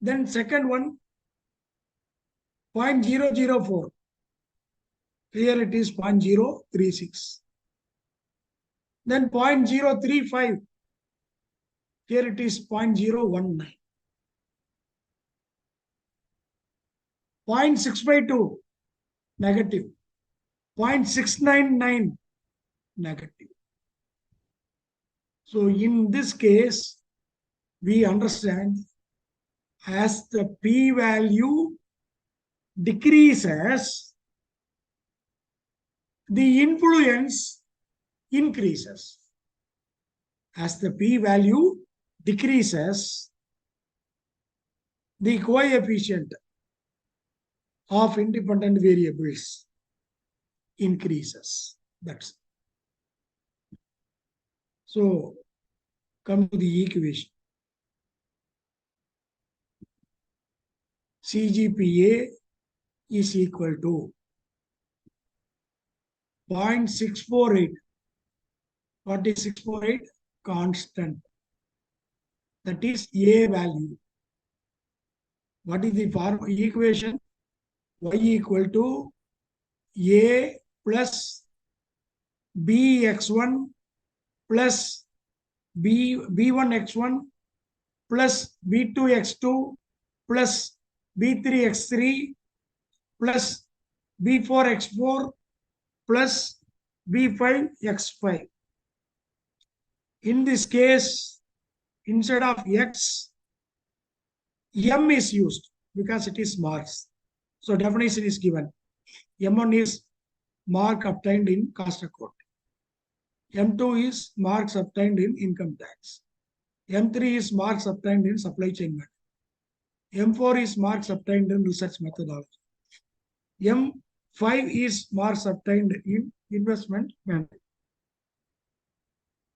Then second one, 0.004. Here it is 0.036. Then 0.035. Here it is 0.019. 0.652 negative. 0.699 negative. So in this case, we understand as the P value decreases, the influence increases. As the P value decreases, the coefficient of independent variables increases. That's it. So come to the equation. CGPA is equal to 0.648. What is 648? Constant. That is A value. What is the equation? Y equal to A plus Bx1 plus B1x1 plus B2x2 plus B3x3 plus B4x4 plus B5x5. In this case, instead of x, m is used because it is marks. So definition is given. M1 is mark obtained in cost account. M2 is marks obtained in income tax. M3 is marks obtained in supply chain management. M4 is marks obtained in research methodology. M5 is marks obtained in investment management.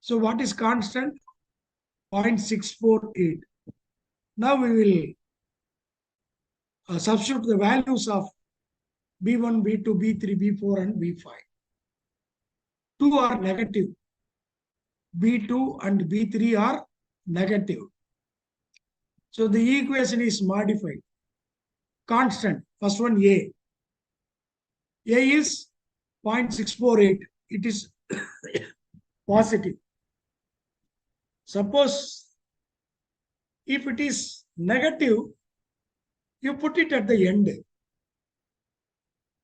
So what is constant? 0.648. Now we will substitute the values of B1, B2, B3, B4 and B5. 2 are negative. B2 and B3 are negative. So the equation is modified. Constant. First one A. A is 0.648. It is positive. Suppose if it is negative, you put it at the end.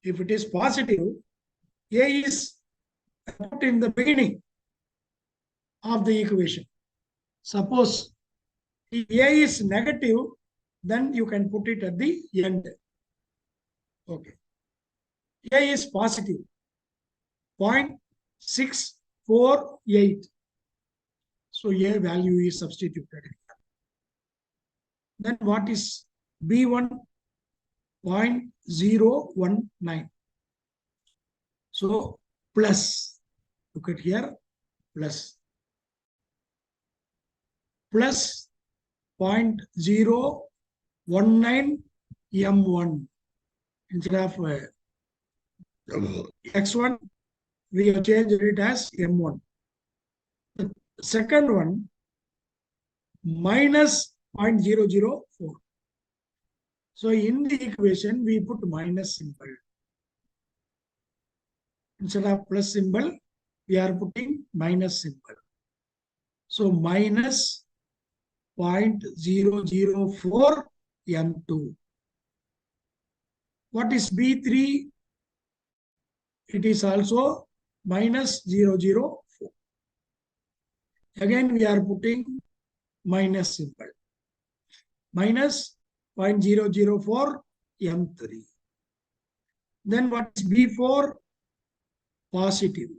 If it is positive, A is put in the beginning of the equation. Suppose if A is negative, then you can put it at the end. Okay. A is positive, 0.648. So A value is substituted. Then what is B1? 0.019. So plus, look at here, plus 0.019 M1 instead of X1, we have changed it as M1. The second one, minus 0.004. So in the equation, we put minus symbol. Instead of plus symbol, we are putting minus symbol. So minus 0.004 M2. What is B3? It is also minus 0.004. Again, we are putting minus symbol. Minus 0.004 M3. Then what is B4? Positive.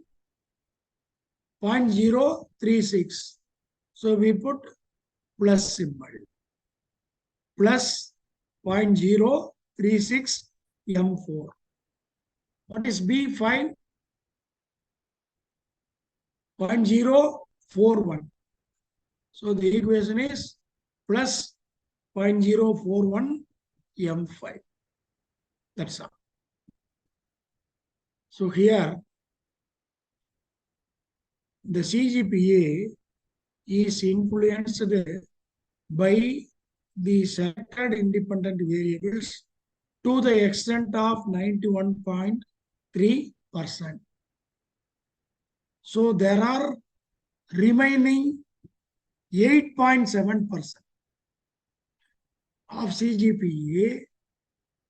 0.036. So we put plus symbol. Plus 0.036 M4. What is B5? 0.041. So the equation is plus 0.041 M5. That's all. So here, the CGPA is influenced by the selected independent variables to the extent of 91.3%. So there are remaining 8.7% of CGPA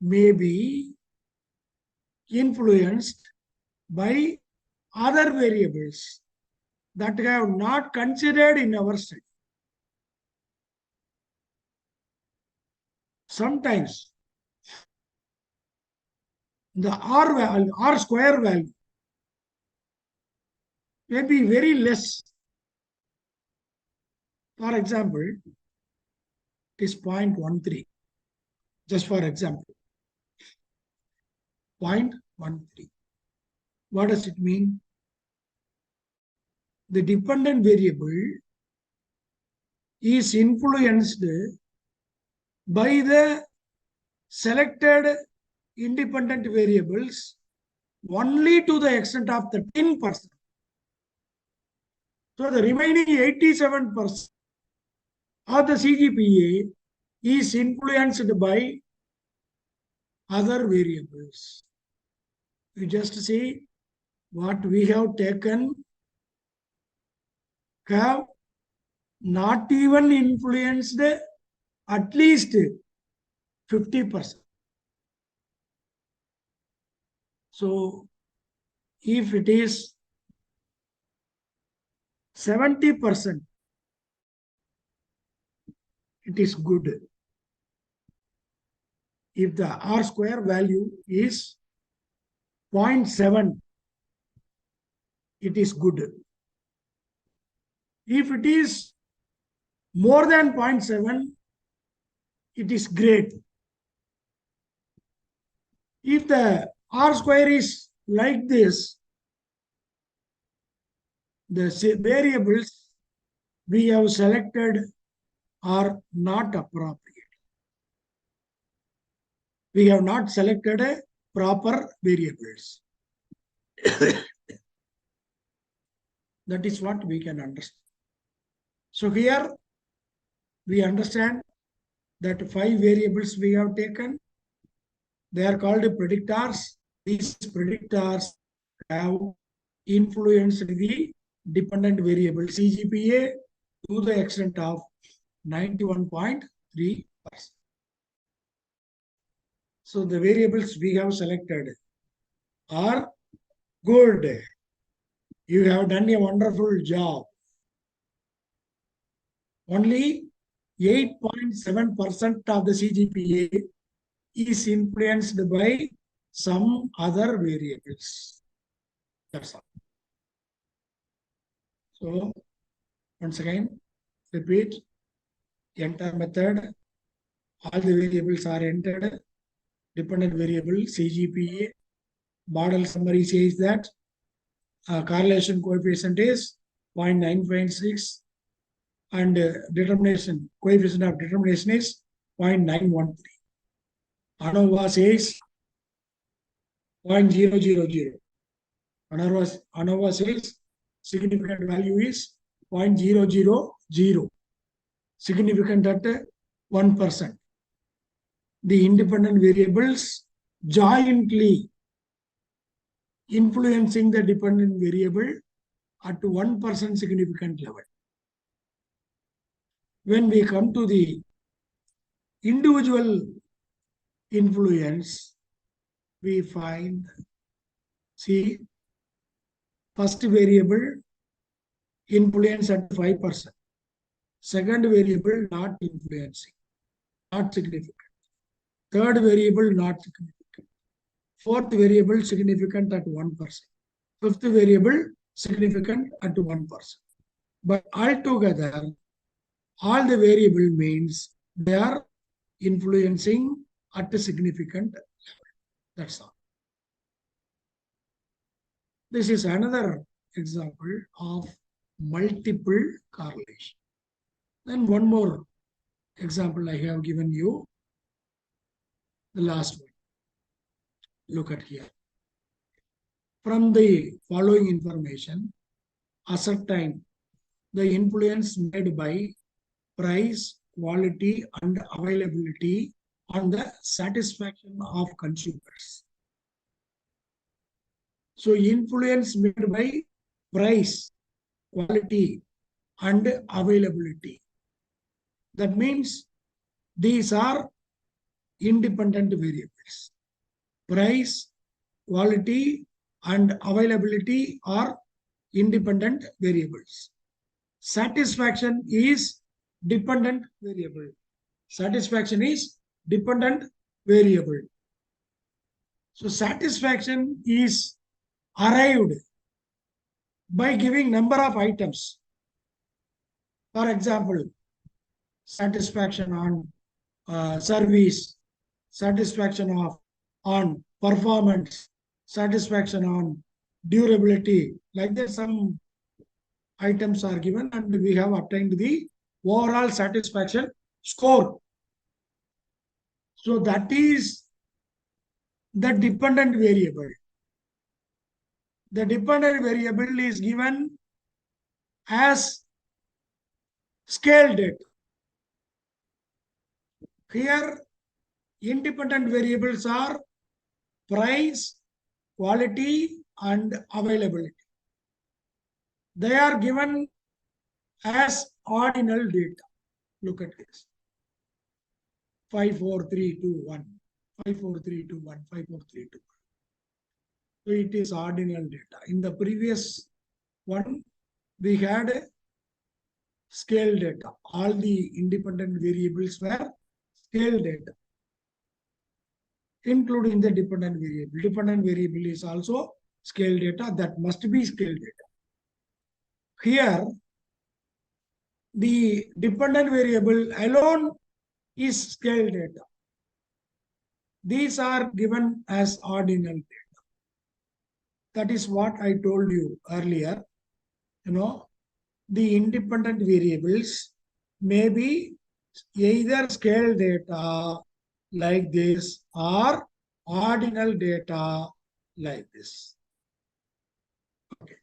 may be influenced by other variables that we have not considered in our study. Sometimes the R value, R square value may be very less. For example, it is 0.13. Just for example, 0.13. What does it mean? The dependent variable is influenced by the selected independent variables only to the extent of the 10%. So the remaining 87% of the CGPA is influenced by other variables. You just see what we have taken have not even influenced at least 50%. So if it is 70%, it is good. If the R square value is 0.7, it is good. If it is more than 0.7, it is great. If the R square is like this, the variables we have selected are not appropriate. We have not selected a proper variables. That is what we can understand. So here we understand that 5 variables we have taken. They are called predictors. These predictors have influenced the dependent variable CGPA to the extent of 91.3%. So the variables we have selected are good. You have done a wonderful job. Only 8.7% of the CGPA is influenced by some other variables. That's all. So once again, repeat, enter method, all the variables are entered, dependent variable CGPA, model summary says that correlation coefficient is 0.956 and determination coefficient of determination is 0.913. ANOVA says 0.000. ANOVA says significant value is 0.000, significant at 1%. The independent variables jointly influencing the dependent variable at 1% significant level. When we come to the individual influence, we find, see, first variable influence at 5%. Second variable not influencing, not significant. Third variable not significant. Fourth variable significant at 1%. Fifth variable significant at 1%. But altogether, all the variable means they are influencing at a significant level. That's all. This is another example of multiple correlation. Then one more example I have given you, the last one. Look at here. From the following information, ascertain the influence made by price, quality, and availability on the satisfaction of consumers. So influence made by price, quality, and availability. That means these are independent variables. Price, quality, and availability are independent variables. Satisfaction is dependent variable. Satisfaction is dependent variable. So satisfaction is arrived by giving number of items. For example, satisfaction on service, satisfaction on performance, satisfaction on durability. Like that, some items are given and we have obtained the overall satisfaction score. So that is the dependent variable. The dependent variable is given as scale data. Here, independent variables are price, quality, and availability. They are given as ordinal data. Look at this. 5, 4, 3, 2, 1. 5, 4, 3, 2, 1. 5, 4, 3, 2, 1. So it is ordinal data. In the previous one, we had scale data. All the independent variables were scale data, including the dependent variable. Dependent variable is also scale data. That must be scale data. Here, the dependent variable alone is scale data. These are given as ordinal data. That is what I told you earlier. The independent variables may be either scale data like this or ordinal data like this. Okay.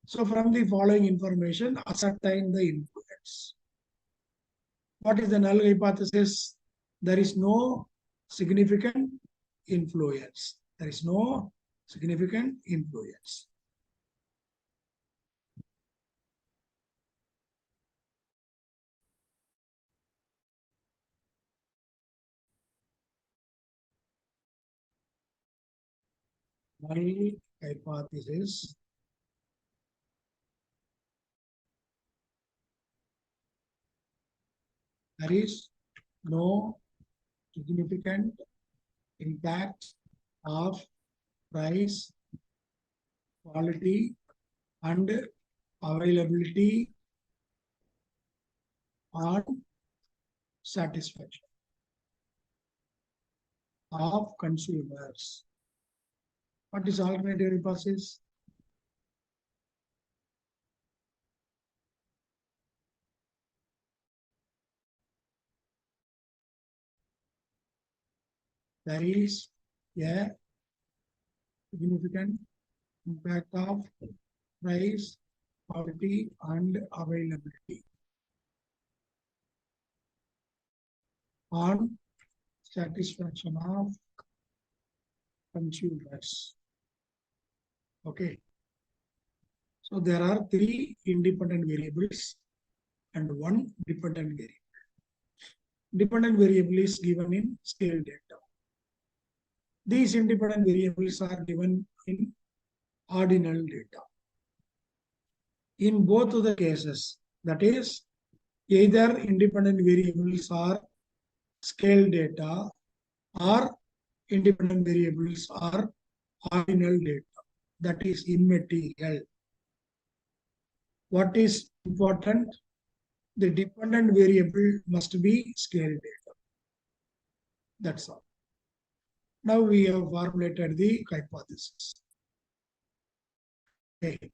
So from the following information, ascertain the influence. What is the null hypothesis? There is no significant influence. There is no significant influence. null hypothesis there is no significant impact of price, quality, and availability on satisfaction of consumers. What is alternative hypothesis? There is a significant impact of price, quality, and availability on satisfaction of consumers. Okay. So there are 3 independent variables and 1 dependent variable. Dependent variable is given in scale data. These independent variables are given in ordinal data. In both of the cases, that is, either independent variables are scale data or independent variables are ordinal data. That is immaterial. What is important? The dependent variable must be scale data. That's all. Now we have formulated the hypothesis. Okay.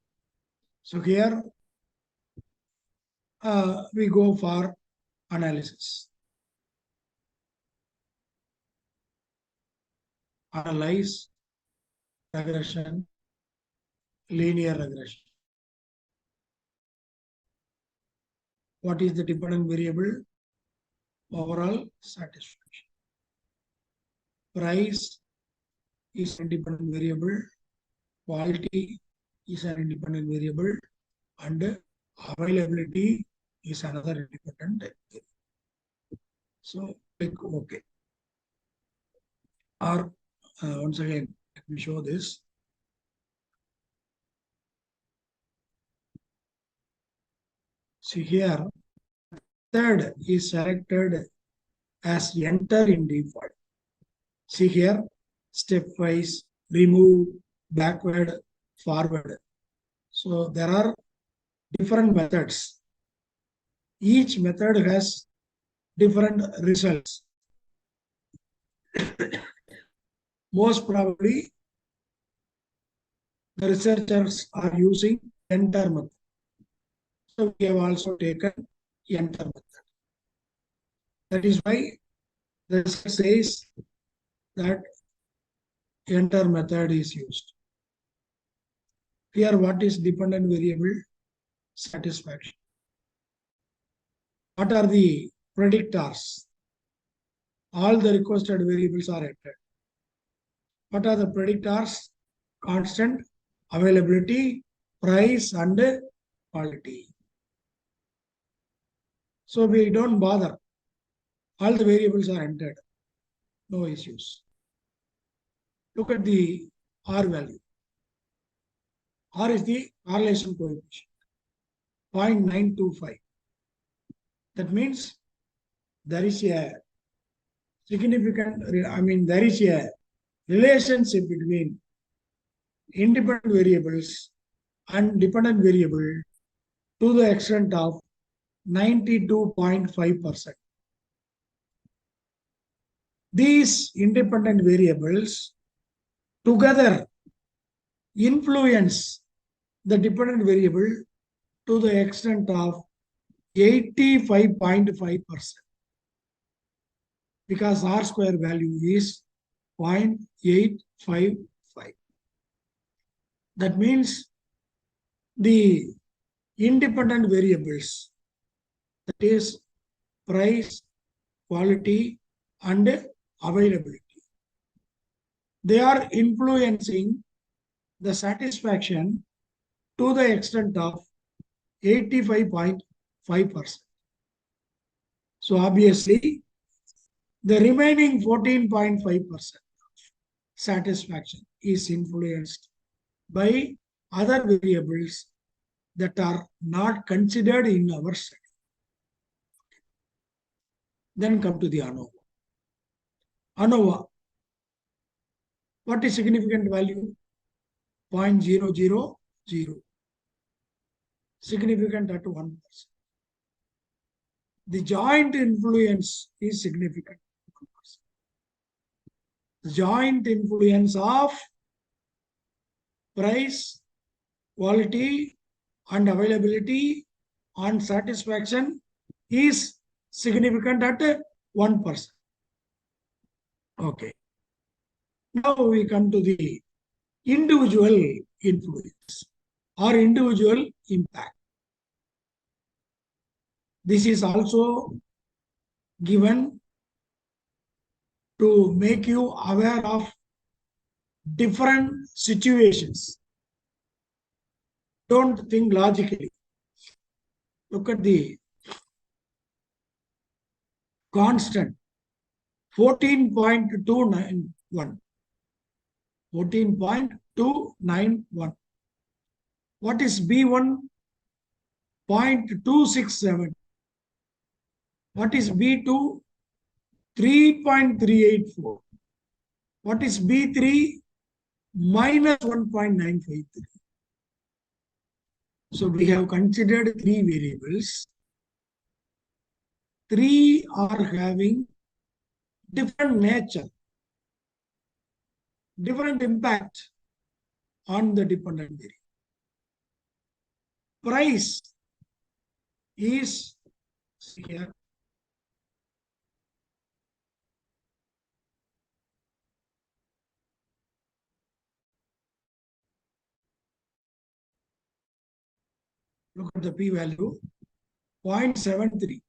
So here we go for analysis. Analyze regression, linear regression. What is the dependent variable? Overall satisfaction. Price is an independent variable. Quality is an independent variable. And availability is another independent variable. So click OK. Or once again, let me show this. See here, third is selected as enter in default. See here, stepwise, remove, backward, forward. So there are different methods. Each method has different results. Most probably, the researchers are using enter method. So we have also taken enter method. That is why the result says that enter method is used. Here, what is dependent variable? Satisfaction. What are the predictors? All the requested variables are entered. What are the predictors? Constant, availability, price, and quality. So we don't bother. All the variables are entered. No issues. Look at the R value. R is the correlation coefficient, 0.925. That means there is a significant, there is a relationship between independent variables and dependent variable to the extent of 92.5%. These independent variables together influence the dependent variable to the extent of 85.5%, because R square value is 0.855. That means the independent variables, that is price, quality, and availability, they are influencing the satisfaction to the extent of 85.5%. So obviously, the remaining 14.5%, satisfaction is influenced by other variables that are not considered in our study. Then come to the ANOVA. ANOVA, what is significant value? 0.000. Significant at 1%. The joint influence is significant. 1%. The joint influence of price, quality, and availability on satisfaction is significant at 1%. Okay. Now we come to the individual influence or individual impact. This is also given to make you aware of different situations. Don't think logically. Look at the constant 14.291. 14.291. What is B1? 0.267. What is B2? 3.384. What is B3? Minus 1.953. So we have considered three variables. Three are having different nature, different impact on the dependent variable. Price is here. Look at the p-value, 0.73.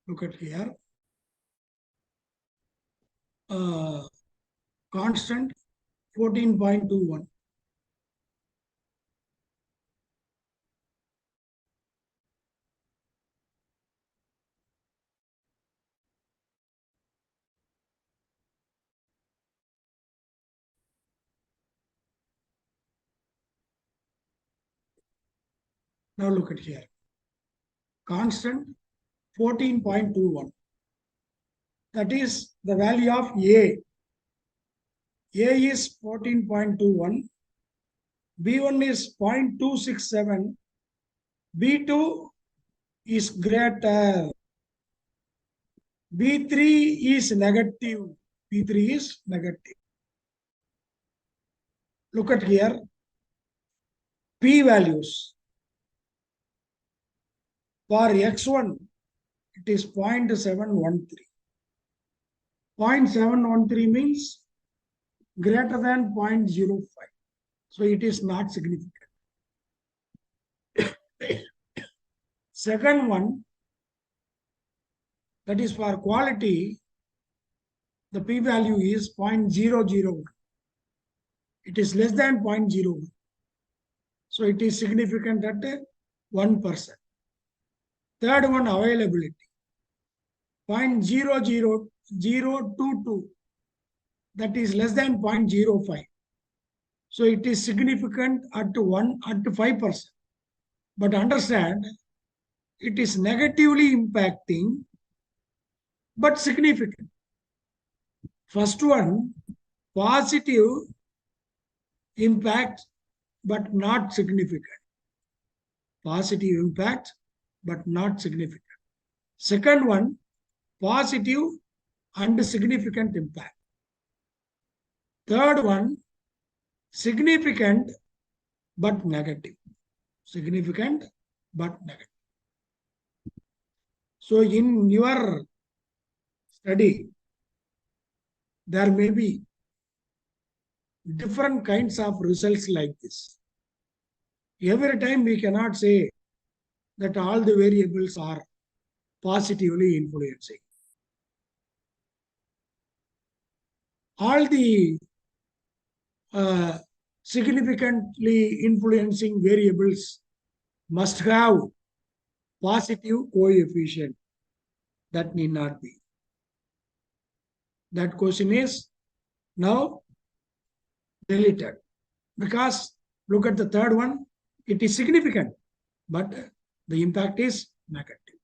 Look at here. Constant 14.21. Now look at here. Constant 14.21. That is the value of A. A is 14.21. B1 is 0.267. B2 is greater. B3 is negative. B3 is negative. Look at here. P values. For X1, it is 0.713. 0.713 means greater than 0.05. So it is not significant. Second one, that is for quality, the p-value is 0.001. It is less than 0.01. So it is significant at 1%. Third one, availability, 0.00022. That is less than 0.05. So it is significant at 5%. But understand, it is negatively impacting, but significant. First one, positive impact but not significant. Positive impact but not significant. Second one, positive and significant impact. Third one, significant but negative. Significant but negative. So in your study, there may be different kinds of results like this. Every time we cannot say that all the variables are positively influencing. All the significantly influencing variables must have positive coefficient. That need not be. That question is now deleted, because look at the third one, it is significant, but the impact is negative.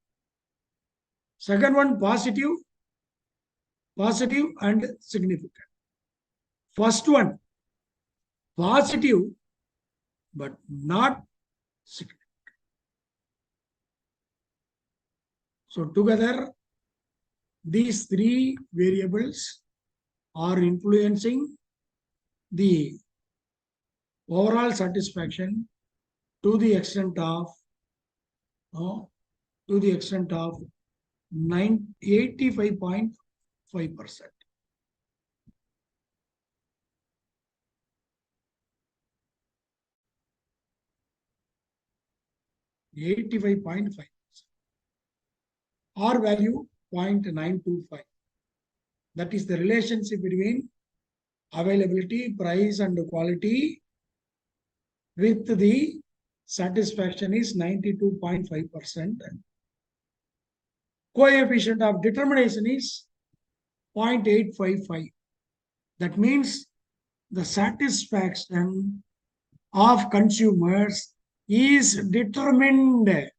Second one, positive and significant. First one, positive but not significant. So together, these three variables are influencing the overall satisfaction to the extent of 85.5%. R value 0.925. That is the relationship between availability, price, and quality with the satisfaction is 92.5%. Coefficient of determination is 0.855. That means the satisfaction of consumers is determined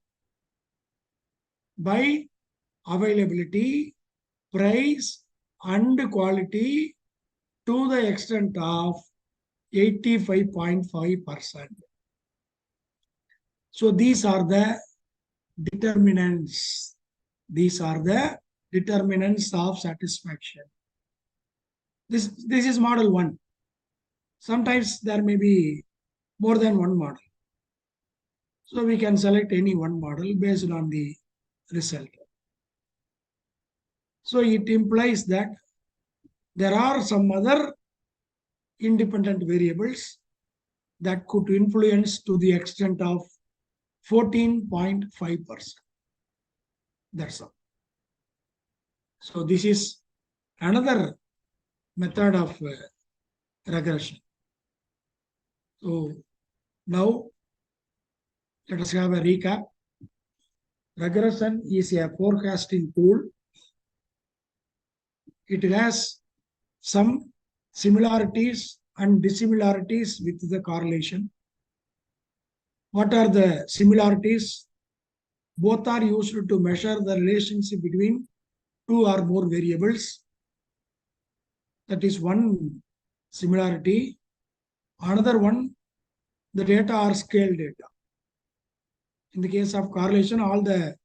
by availability, price, and quality to the extent of 85.5%. So these are the determinants. These are the determinants of satisfaction. This is model 1. Sometimes there may be more than one model. So we can select any one model based on the result. So it implies that there are some other independent variables that could influence to the extent of 14.5%. That's all. So this is another method of regression. So now let us have a recap. Regression is a forecasting tool. It has some similarities and dissimilarities with the correlation. What are the similarities? Both are used to measure the relationship between two or more variables. That is one similarity. Another one, the data are scale data. In the case of correlation, all the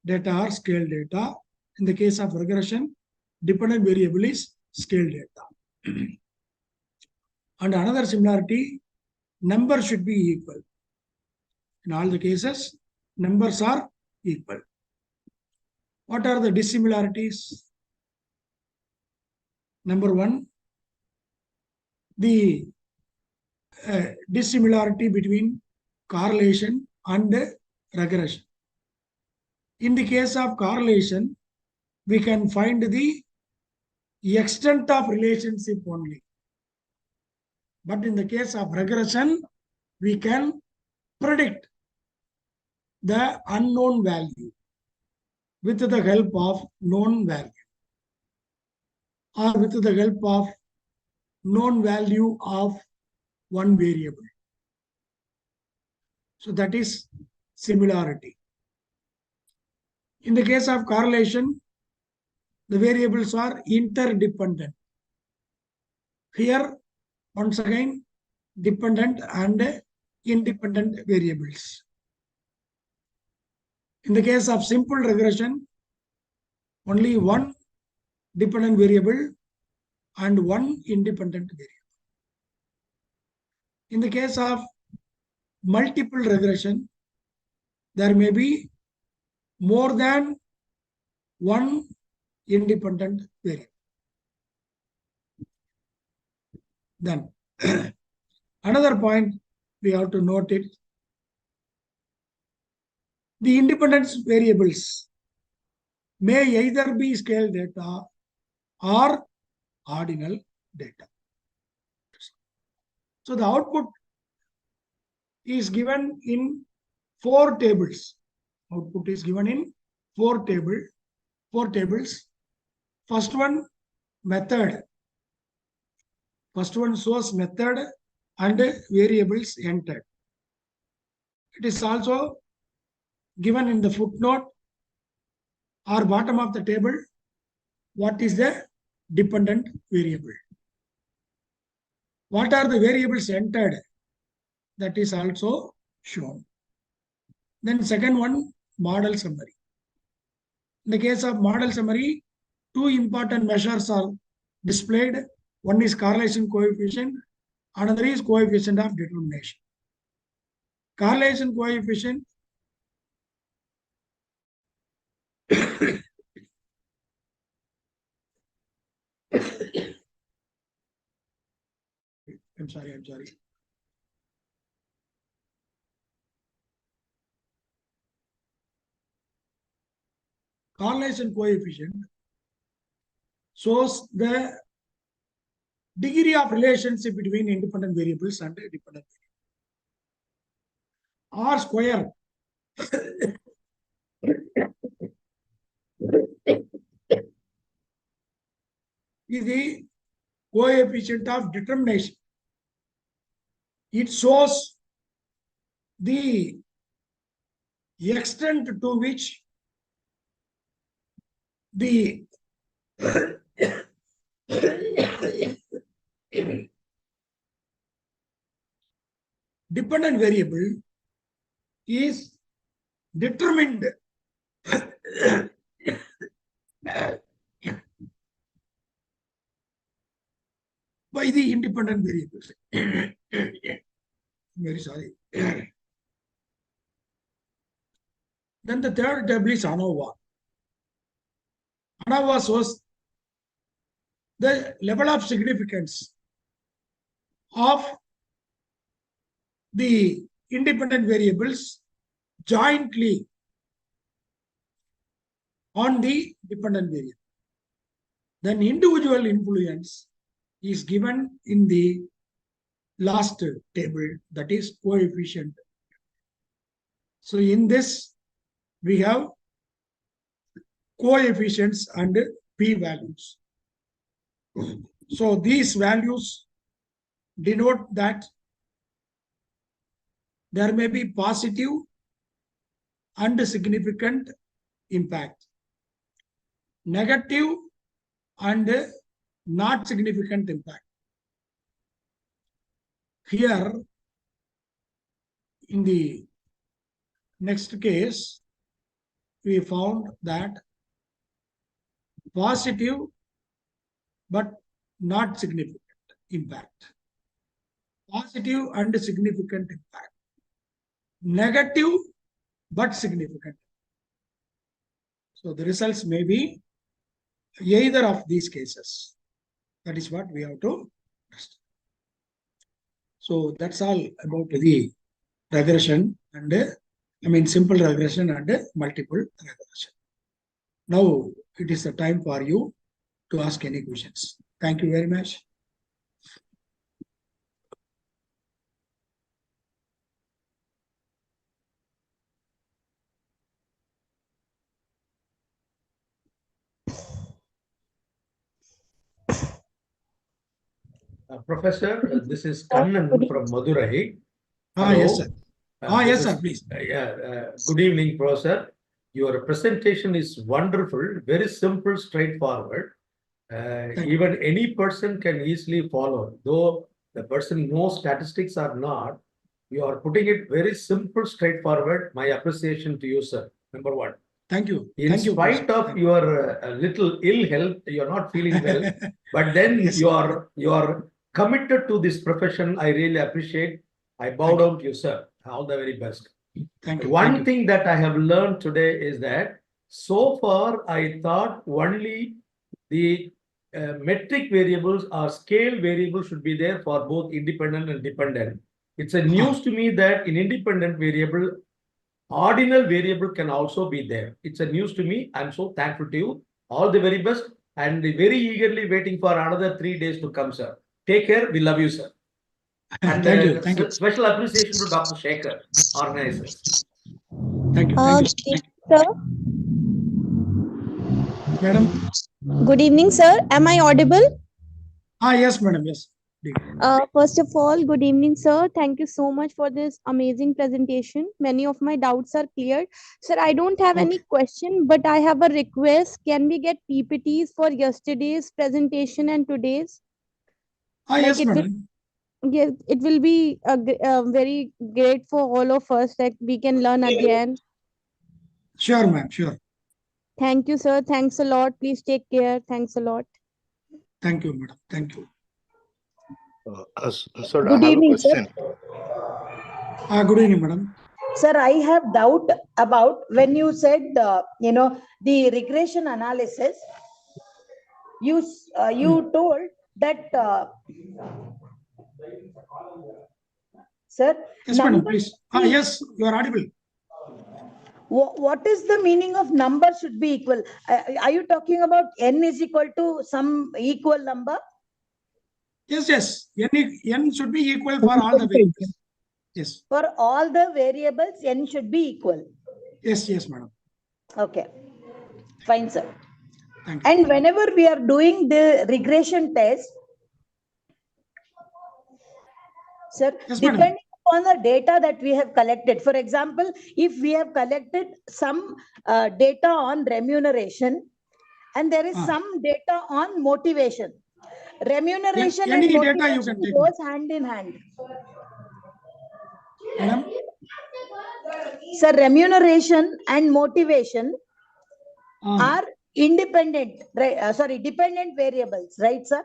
data are scale data. In the case of regression, dependent variable is scale data. And another similarity, numbers should be equal. In all the cases, numbers are equal. What are the dissimilarities? Number one, the dissimilarity between correlation and regression. In the case of correlation, we can find the extent of relationship only. But in the case of regression, we can predict the unknown value with the help of known value, or with the help of known value of one variable. So that is similarity. In the case of correlation, the variables are interdependent. Here, once again, dependent and independent variables. In the case of simple regression, only one dependent variable and one independent variable. In the case of multiple regression, there may be more than one independent variable. Then another point we have to note it. The independence variables may either be scale data or ordinal data. So the output is given in 4 tables. Output is given in 4 tables. First one, method. First one shows method and variables entered. It is also given in the footnote or bottom of the table what is the dependent variable. What are the variables entered? That is also shown. Then second one, model summary. In the case of model summary, 2 important measures are displayed. One is correlation coefficient, another is coefficient of determination. Correlation coefficient I'm sorry. Correlation coefficient shows the degree of relationship between independent variables and dependent variables. R square is the coefficient of determination. It shows the extent to which the dependent variable is determined by the independent variables. Very sorry. Then the third table is ANOVA. ANOVA shows the level of significance of the independent variables jointly on the dependent variable. Then individual influence is given in the last table, that is coefficient. So in this, we have coefficients and p-values. So these values denote that there may be positive and significant impact, negative and not significant impact. Here, in the next case, we found that positive but not significant impact, positive and significant impact, negative but significant. So the results may be either of these cases. That is what we have to understand. So that's all about the regression and simple regression and multiple regression. Now it is the time for you to ask any questions. Thank you very much. Professor, this is Kannan from Madurai. Yes, sir. Yes, sir, please. Good evening, Professor. Your presentation is wonderful, very simple, straightforward. Even any person can easily follow. Though the person knows statistics or not, you are putting it very simple, straightforward. My appreciation to you, sir. Number one. Thank you. In Thank you. spite of your little ill health, you're not feeling well, but then Yes, you are committed to this profession. I really appreciate. I bow Thank you. down to you, sir. All the very best. Thank you. One Thank you. thing that I have learned today is that so far I thought only the metric variables or scale variables should be there for both independent and dependent. It's a news to me that in independent variable, ordinal variable can also be there. It's a news to me. I'm so thankful to you. All the very best and very eagerly waiting for another 3 days to come, sir. Take care. We love you, sir. And Thank you. Thank you. Special appreciation to Dr. Shekhar, organizers. Thank you. Thank you. Sir, Madam. good evening, sir. Am I audible? Yes, madam. Yes. First of all, good evening, sir. Thank you so much for this amazing presentation. Many of my doubts are cleared. Sir, I don't have any question, but I have a request. Can we get PPTs for yesterday's presentation and today's? Yes, it madam. Yes, it will be very great for all of us that we can learn again. Sure, ma'am. Sure. Thank you, sir. Thanks a lot. Please take care. Thanks a lot. Thank you, madam. Thank you. Sir, Good I have evening, a question. Good evening, madam. Sir, I have doubt about when you said, the regression analysis, you told that, sir, Yes, madam, number, please. Yes, you are audible. what is the meaning of number should be equal? Are you talking about n is equal to some equal number? Yes, yes. N should be equal for all the variables. Yes. For all the variables, n should be equal. Yes, yes, madam. Okay. Fine, sir. Thank you. And whenever we are doing the regression test, sir, Yes, madam. depending upon the data that we have collected, for example, if we have collected some data on remuneration and there is some data on motivation, remuneration and Any data you motivation can take. goes hand in hand. Madam? Sir, remuneration and motivation are independent, dependent variables, right, sir?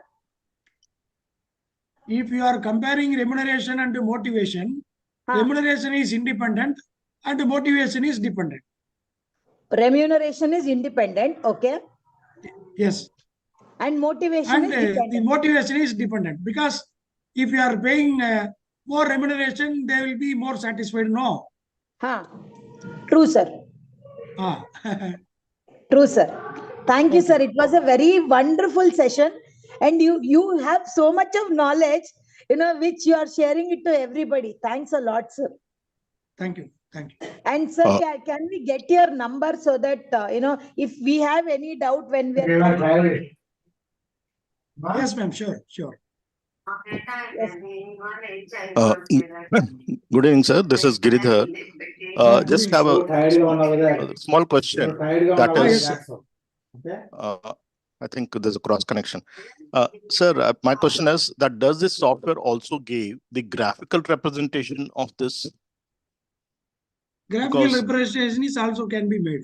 If you are comparing remuneration and motivation, remuneration is independent and motivation is dependent. Remuneration is independent, okay? Yes. And motivation And is dependent. the motivation is dependent because if you are paying more remuneration, they will be more satisfied. No. True, sir. True, sir. Thank you, sir. It was a very wonderful session. And you have so much of knowledge, which you are sharing it to everybody. Thanks a lot, sir. Thank you. Thank you. And sir, can we get your number so that, if we have any doubt when we are... Yes, ma'am. Sure, sure. Good evening, sir. This is Giridhar. Just have a small question. That is, I think there's a cross connection. Sir, my question is that does this software also give the graphical representation of this? Graphical representation is also can be made.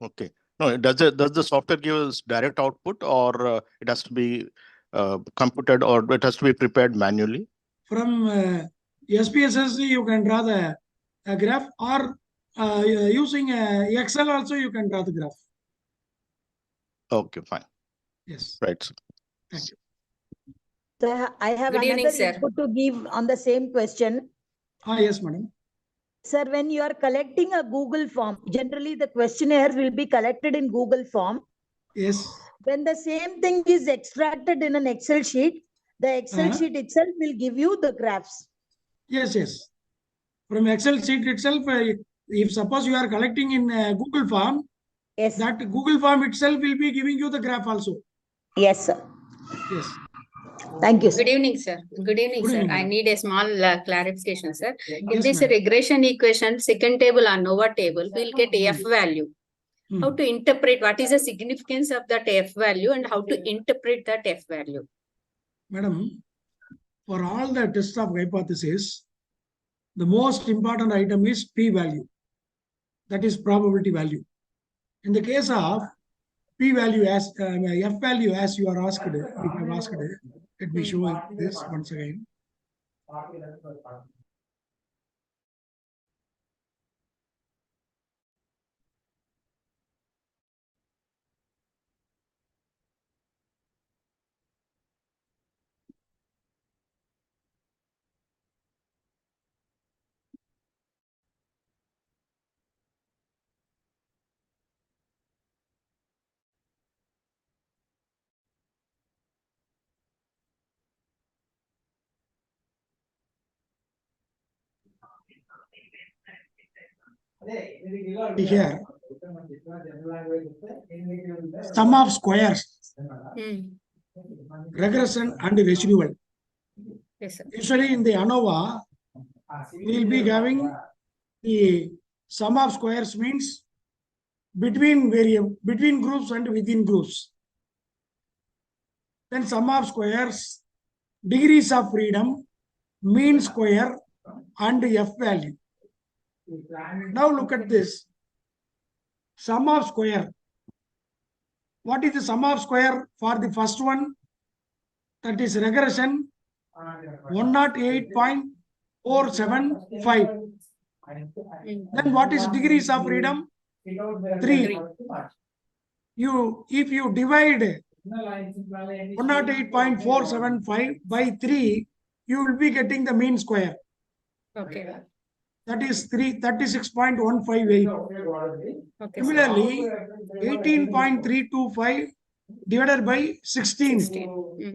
Okay. No, does the software give us direct output or it has to be computed or it has to be prepared manually? From SPSS, you can draw the graph or using Excel also you can draw the graph. Okay, fine. Yes. Right. Sir. Thank you. So I have another input to give on the same question. Yes, madam. Sir, when you are collecting a Google form, generally the questionnaires will be collected in Google form. Yes. When the same thing is extracted in an Excel sheet, the Excel sheet itself will give you the graphs. Yes, yes. From Excel sheet itself, if suppose you are collecting in Google form, yes, that Google form itself will be giving you the graph also. Yes, sir. Yes. Thank you, sir. Good evening, sir. Good evening, Good sir. evening, I need a small clarification, sir. If Yes, this ma'am. regression equation, second table ANOVA table, we'll get F value. how to interpret, what is the significance of that F value and how to interpret that F value? Madam, for all the tests of hypothesis, the most important item is P value. That is probability value. In the case of P value as F value, as you are asked, if you have asked, let me show this once again. Here, sum of squares, regression and residual. Yes, sir. Usually in the ANOVA, we will be having the sum of squares means between groups and within groups. Then sum of squares, degrees of freedom, mean square and F value. Now look at this. Sum of square. What is the sum of square for the first one? That is regression 108.475. Then what is degrees of freedom? 3. If you divide 108.475 by 3, you will be getting the mean square. Okay. That is 36.158. Okay. Similarly, 18.325 divided by 16, 16. you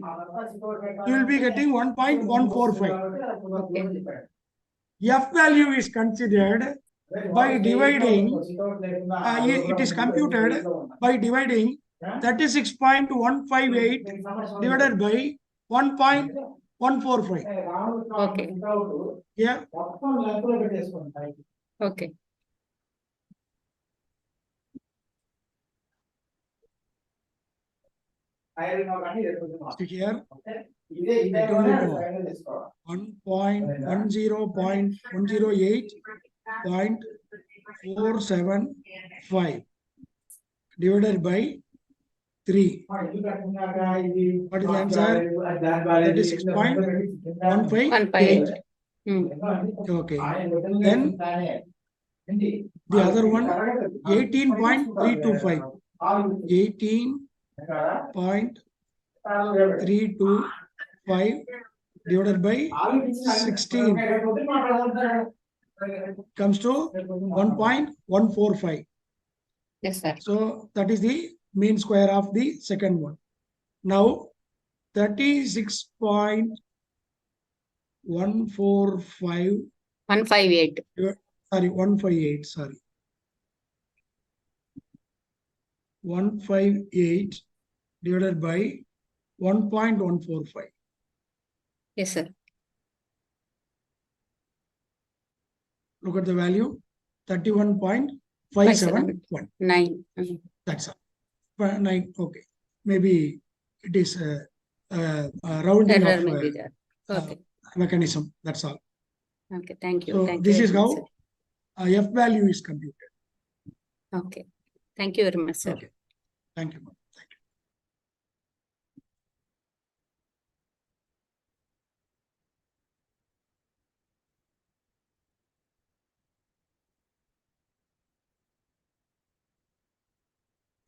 will be getting 1.145. Okay. F value is considered by dividing, it is computed by dividing 36.158 divided by 1.145. Okay. Yeah. Okay. See here, I told you 1.10.108.475 divided by 3. What is the answer? 36.158. Okay. Then the other one, 18.325. 18.325 divided by 16 comes to 1.145. Yes, sir. So that is the mean square of the second one. Now 36.145. 158. Sorry, 158. Sorry. 158 divided by 1.145. Yes, sir. Look at the value, 31.571. 9. That's all. 9. Okay. Maybe it is a rounding Error of may be there. Okay. mechanism. That's all. Okay. Thank you. So Thank this you is very how much, F value is computed. sir. Okay. Thank you very much, sir. Okay. Thank you. Thank you.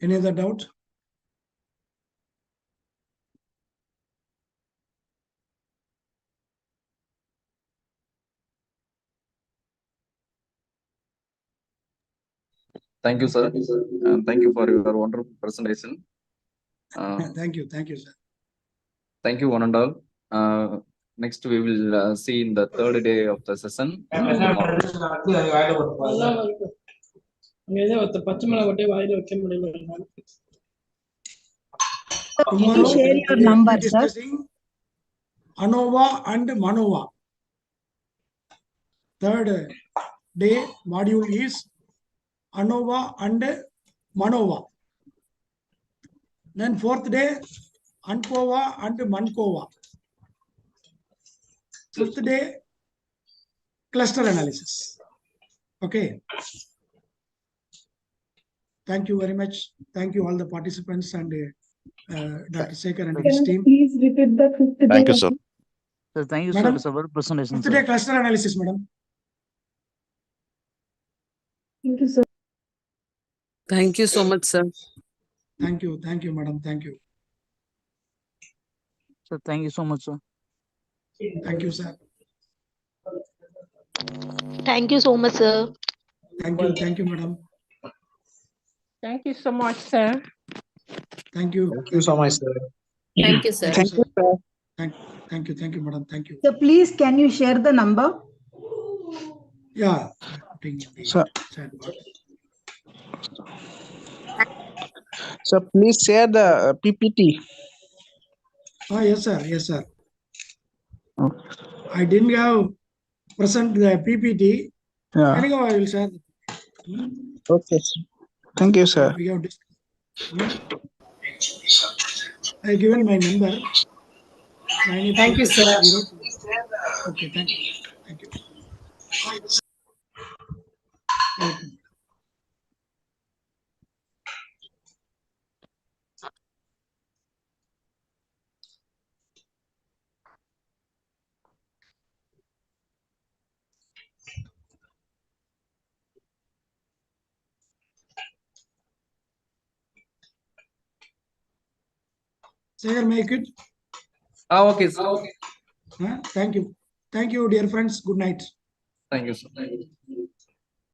Any other doubt? Thank you, sir. And thank you for your wonderful presentation. Thank you. Thank you, sir. Thank you, one and all. Next, we will see in the third day of the session. Tomorrow. Tomorrow share your we will number, be sir. discussing ANOVA and MANOVA. Third day module is ANOVA and Manova. Then fourth day, Ankova and Mankova. Fifth day, cluster analysis. Okay. Thank you very much. Thank you all the participants and Dr. Sekhar and his team. Please repeat the fifth Thank you, sir. Sir, thank you, Madam, sir, for the presentation, fifth day sir. cluster analysis, madam. Thank you, sir. Thank you so much, sir. Thank you, madam. Thank you. Sir, thank you so much, sir. Thank you, sir. Thank you so much, sir. Thank you, madam. Thank you so much, sir. Thank you. Thank you so much, sir. Thank you, sir. Thank you, sir. Thank you, madam. Thank you. So please, can you share the number? Yeah. Putting in the Sir. chat box. So please share the PPT. Oh, yes, sir. Yes, sir. Okay. I didn't have present the PPT. Yeah. Anyhow, I will share. Okay, sir. Thank you, sir. We have discussed. I given my number. Thank you, sir. 9802. Okay, thank you. Thank you. Okay. Sekhar, make it. Okay, sir. Thank you. Thank you, dear friends. Good night. Thank you, sir.